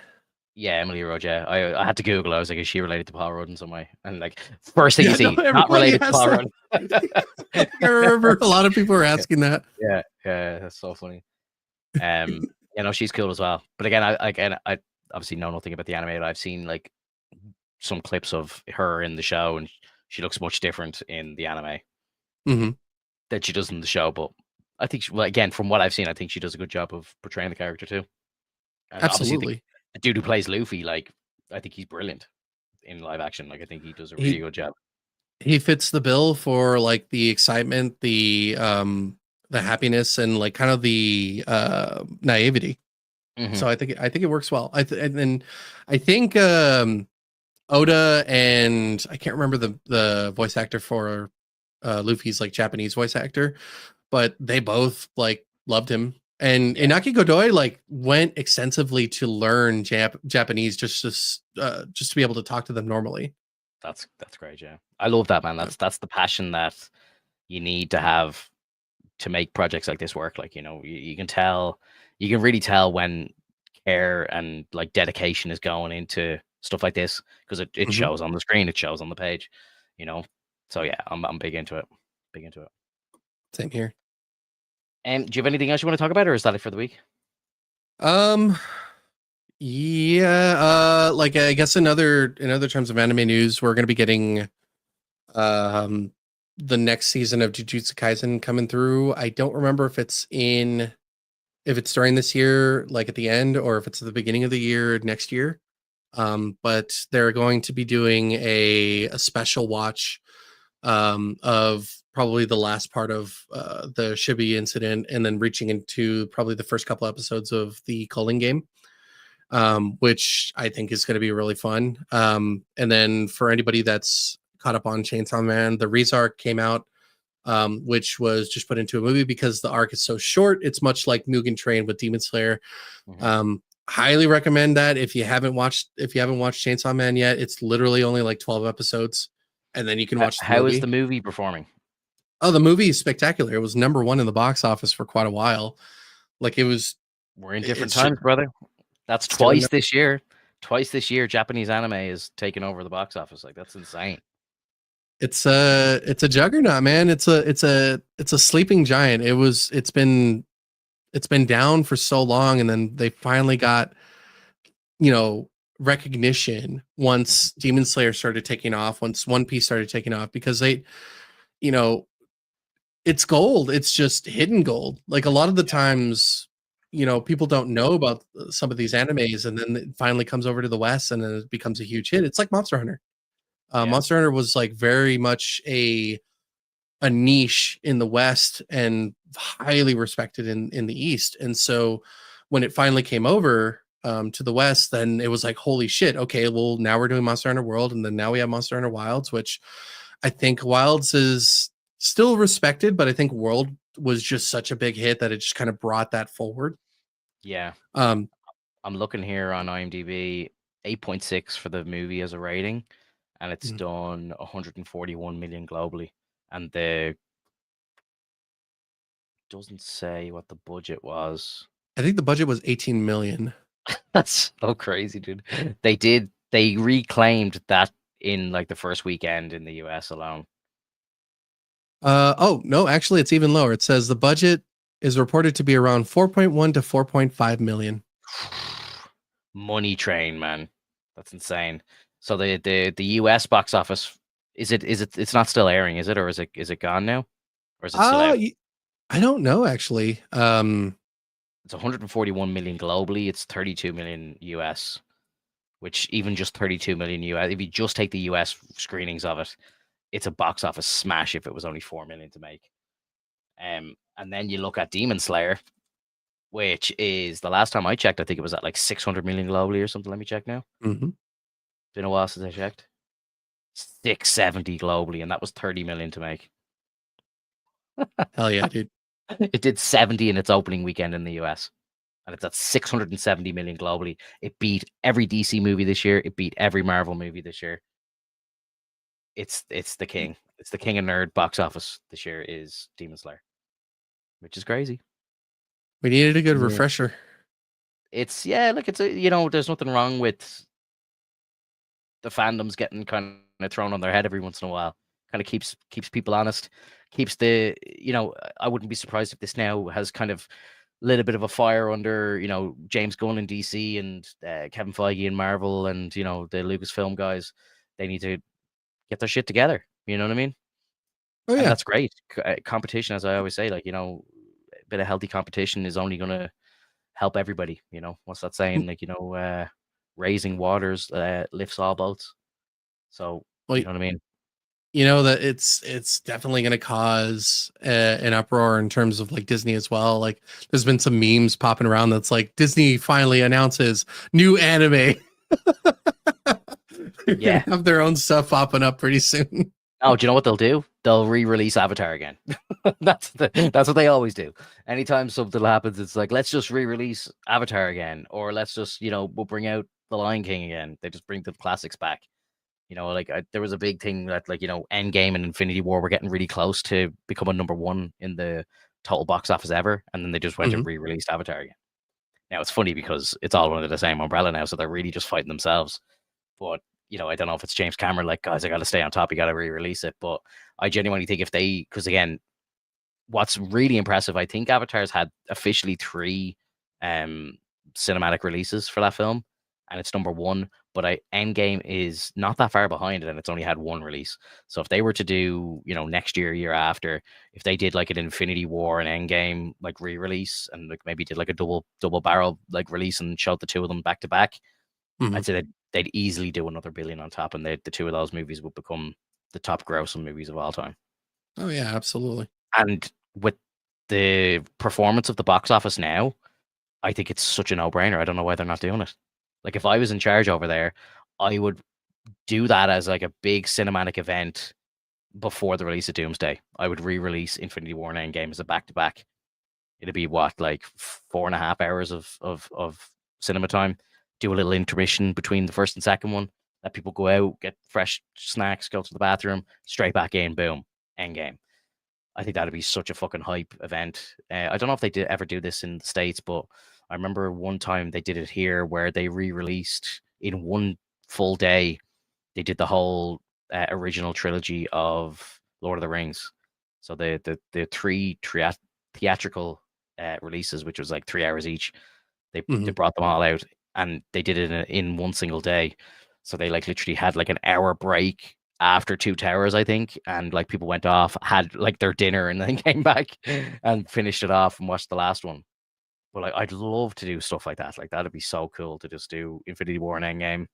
Yeah, Emily Rudd. Yeah, I had to Google. I was like, is she related to Paul Rudd in some way? And like, first thing Yeah, you see, no, not everybody related to has Paul that. Rudd. I remember a lot of people were asking that. Yeah, yeah, that's so funny. You know, she's cool as well. But again, I obviously know nothing about the anime, but I've seen like some clips of her in the show, and she looks much different in the anime Hmm. than she does in the show. But I think, well, again, from what I've seen, I think she does a good job of portraying the character too. And obviously, Absolutely. the dude who plays Luffy, like, I think he's brilliant in live action. Like, I think he does a really He good job. he fits the bill for like the excitement, the happiness, and like kind of the naivety. Hmm. So I think it works well. And then I think Oda and I can't remember the voice actor for Luffy's like Japanese voice actor, but they both like loved him. And Yeah, Inaki Godoy like went extensively to learn Japanese just to be able to talk to them normally. that's great. Yeah, I love that, man. Yeah. That's the passion that you need to have to make projects like this work. Like, you know, you can tell, you can really tell when care and like dedication is going into stuff like this, because it Mhm. shows on the screen, it shows on the page, you know. So yeah, I'm big into it. Big into it. Same here. Do you have anything else you want to talk about, or is that it for the week? Um, yeah, like I guess in other terms of anime news, we're gonna be getting um the next season of Jujutsu Kaisen coming through. I don't remember if it's during this year, like at the end, or if it's at the beginning of the year next year. But they're going to be doing a special watch of probably the last part of the Shibuya incident, and then reaching into probably the first couple episodes of the Culling game, which I think is going to be really fun. And then for anybody that's caught up on Chainsaw Man, the Rezark came out, which was just put into a movie because the arc is so short. It's much like Mugen Train with Demon Slayer. Mhm. Highly recommend that if you haven't watched Chainsaw Man yet. It's literally only like 12 episodes, and then you can watch the How is movie. the movie performing? Oh, the movie is spectacular. It was number one in the box office for quite a while. Like We're in different it's just times, brother. That's it's doing twice this year. Twice this year, Japanese anime is taking over the box office. Like, that's insane. it's a juggernaut, man. It's a sleeping giant. It's been down for so long, and then they finally got, you know, recognition once Demon Slayer started taking off, once One Piece started taking off, because they, you know, it's gold. It's just hidden gold. Like a lot of the times, you know, people don't know about some of these animes, and then it finally comes over to the West, and then it becomes a huge hit. It's like Monster Hunter. Yeah. Monster Hunter was like very much a niche in the West and highly respected in the East. And so when it finally came over to the West, then it was like, holy shit, okay, well, now we're doing Monster Hunter World, and then now we have Monster Hunter Wilds, which I think Wilds is still respected, but I think World was just such a big hit that it just kind of brought that forward. Yeah. Um, I'm looking here on IMDb, 8.6 for the movie as a rating, and it's Mhm. done 141 million globally. And the doesn't say what the budget was. I think the budget was 18 million. That's so crazy, dude. They reclaimed that in like the first weekend in the US alone. Oh no, actually it's even lower. It says the budget is reported to be around 4.1 to 4.5 million. Money train, man. That's insane. So the US box office, it's not still airing, is it? Or is it gone now? Or is it still out? I don't know actually. It's 141 million globally. It's 32 million US, which even just 32 million US, if you just take the US screenings of it, it's a box office smash if it was only 4 million to make. And then you look at Demon Slayer, which is, the last time I checked, I think it was at like 600 million globally or something. Let me check now. Mhm. Been a while since I checked. 670 globally, and that was 30 million to make. Hell yeah, dude. It did 70 in its opening weekend in the US, and it's at 670 million globally. It beat every DC movie this year. It beat every Marvel movie this year. It's the king. It's the king of nerd box office this year is Demon Slayer, which is crazy. We needed a good Yeah. refresher. It's look, it's there's nothing wrong with the fandoms getting kind of thrown on their head every once in a while. Kind of keeps people honest. Keeps the I wouldn't be surprised if this now has kind of lit a bit of a fire under James Gunn in DC and Kevin Feige in Marvel and the Lucasfilm guys. They need to get their shit together. You know what I mean? Oh And yeah. that's great. Competition, as I always say, like a bit of healthy competition is only going to help everybody. What's that saying? Like raising waters lifts all boats. So Well, you know what I mean? you know that it's definitely going to cause an uproar in terms of like Disney as well. Like there's been some memes popping around that's like Disney finally announces new anime. They're Yeah. gonna have their own stuff popping up pretty soon. Oh, do you know what they'll do? They'll re-release Avatar again. That's what they always do. Anytime something happens, it's like, let's just re-release Avatar again, or let's just we'll bring out The Lion King again. They just bring the classics back. There was a big thing that Endgame and Infinity War were getting really close to becoming number one in the total box office ever, and then they just went and re-released Avatar again. Now it's funny because it's all under the same umbrella now, so they're really just fighting themselves. But I don't know if it's James Cameron, like, guys, I got to stay on top. You got to re-release it. But I genuinely think because again, what's really impressive, I think Avatar's had officially 3 cinematic releases for that film, and it's number 1. But Endgame is not that far behind it, and it's only had 1 release. So if they were to do, next year after, if they did like an Infinity War and Endgame like re-release, and like maybe did like a double barrel like release and showed the 2 of them back to back, I'd say they'd easily do another billion on top, and the 2 of those movies would become the top grossing movies of all time. Oh yeah, absolutely. And with the performance of the box office now, I think it's such a no-brainer. I don't know why they're not doing it. Like if I was in charge over there, I would do that as like a big cinematic event before the release of Doomsday. I would re-release Infinity War and Endgame as a back-to-back. It'd be like 4.5 hours of cinema time. Do a little intermission between the first and second one. Let people go out, get fresh snacks, go to the bathroom, straight back in, boom, Endgame. I think that'd be such a fucking hype event. I don't know if they did ever do this in the States, but I remember one time they did it here where they re-released in one full day. They did the whole original trilogy of Lord of the Rings. So the 3 theatrical releases, which was like 3 hours each, they brought them all out, and they did it in one single day. So they like literally had like an hour break after 2 towers, I think, and like people went off, had like their dinner, and then came back and finished it off and watched the last one. But like, I'd love to do stuff like that. Like that'd be so cool to just do Infinity War and Endgame,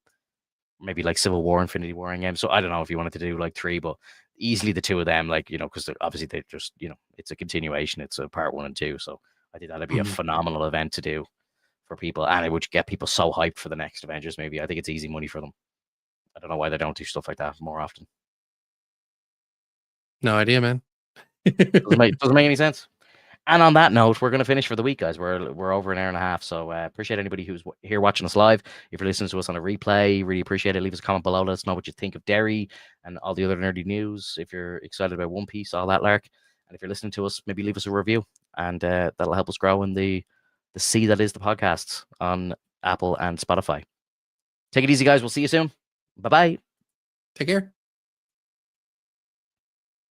maybe like Civil War, Infinity War, Endgame. So I don't know if you wanted to do like 3, but easily the 2 of them, like because obviously they just it's a continuation. It's a part 1 and 2. So I think that'd be a phenomenal event to do for people, and it would get people so hyped for the next Avengers movie. I think it's easy money for them. I don't know why they don't do stuff like that more often. No idea, man. Doesn't make any sense. And on that note, we're going to finish for the week, guys. We're over an hour and a half, so appreciate anybody who's here watching us live. If you're listening to us on a replay, really appreciate it. Leave us a comment below. Let us know what you think of Derry and all the other nerdy news. If you're excited about One Piece, all that lark. And if you're listening to us, maybe leave us a review, and that'll help us grow in the sea that is the podcasts on Apple and Spotify. Take it easy, guys. We'll see you soon. Bye-bye. Take care.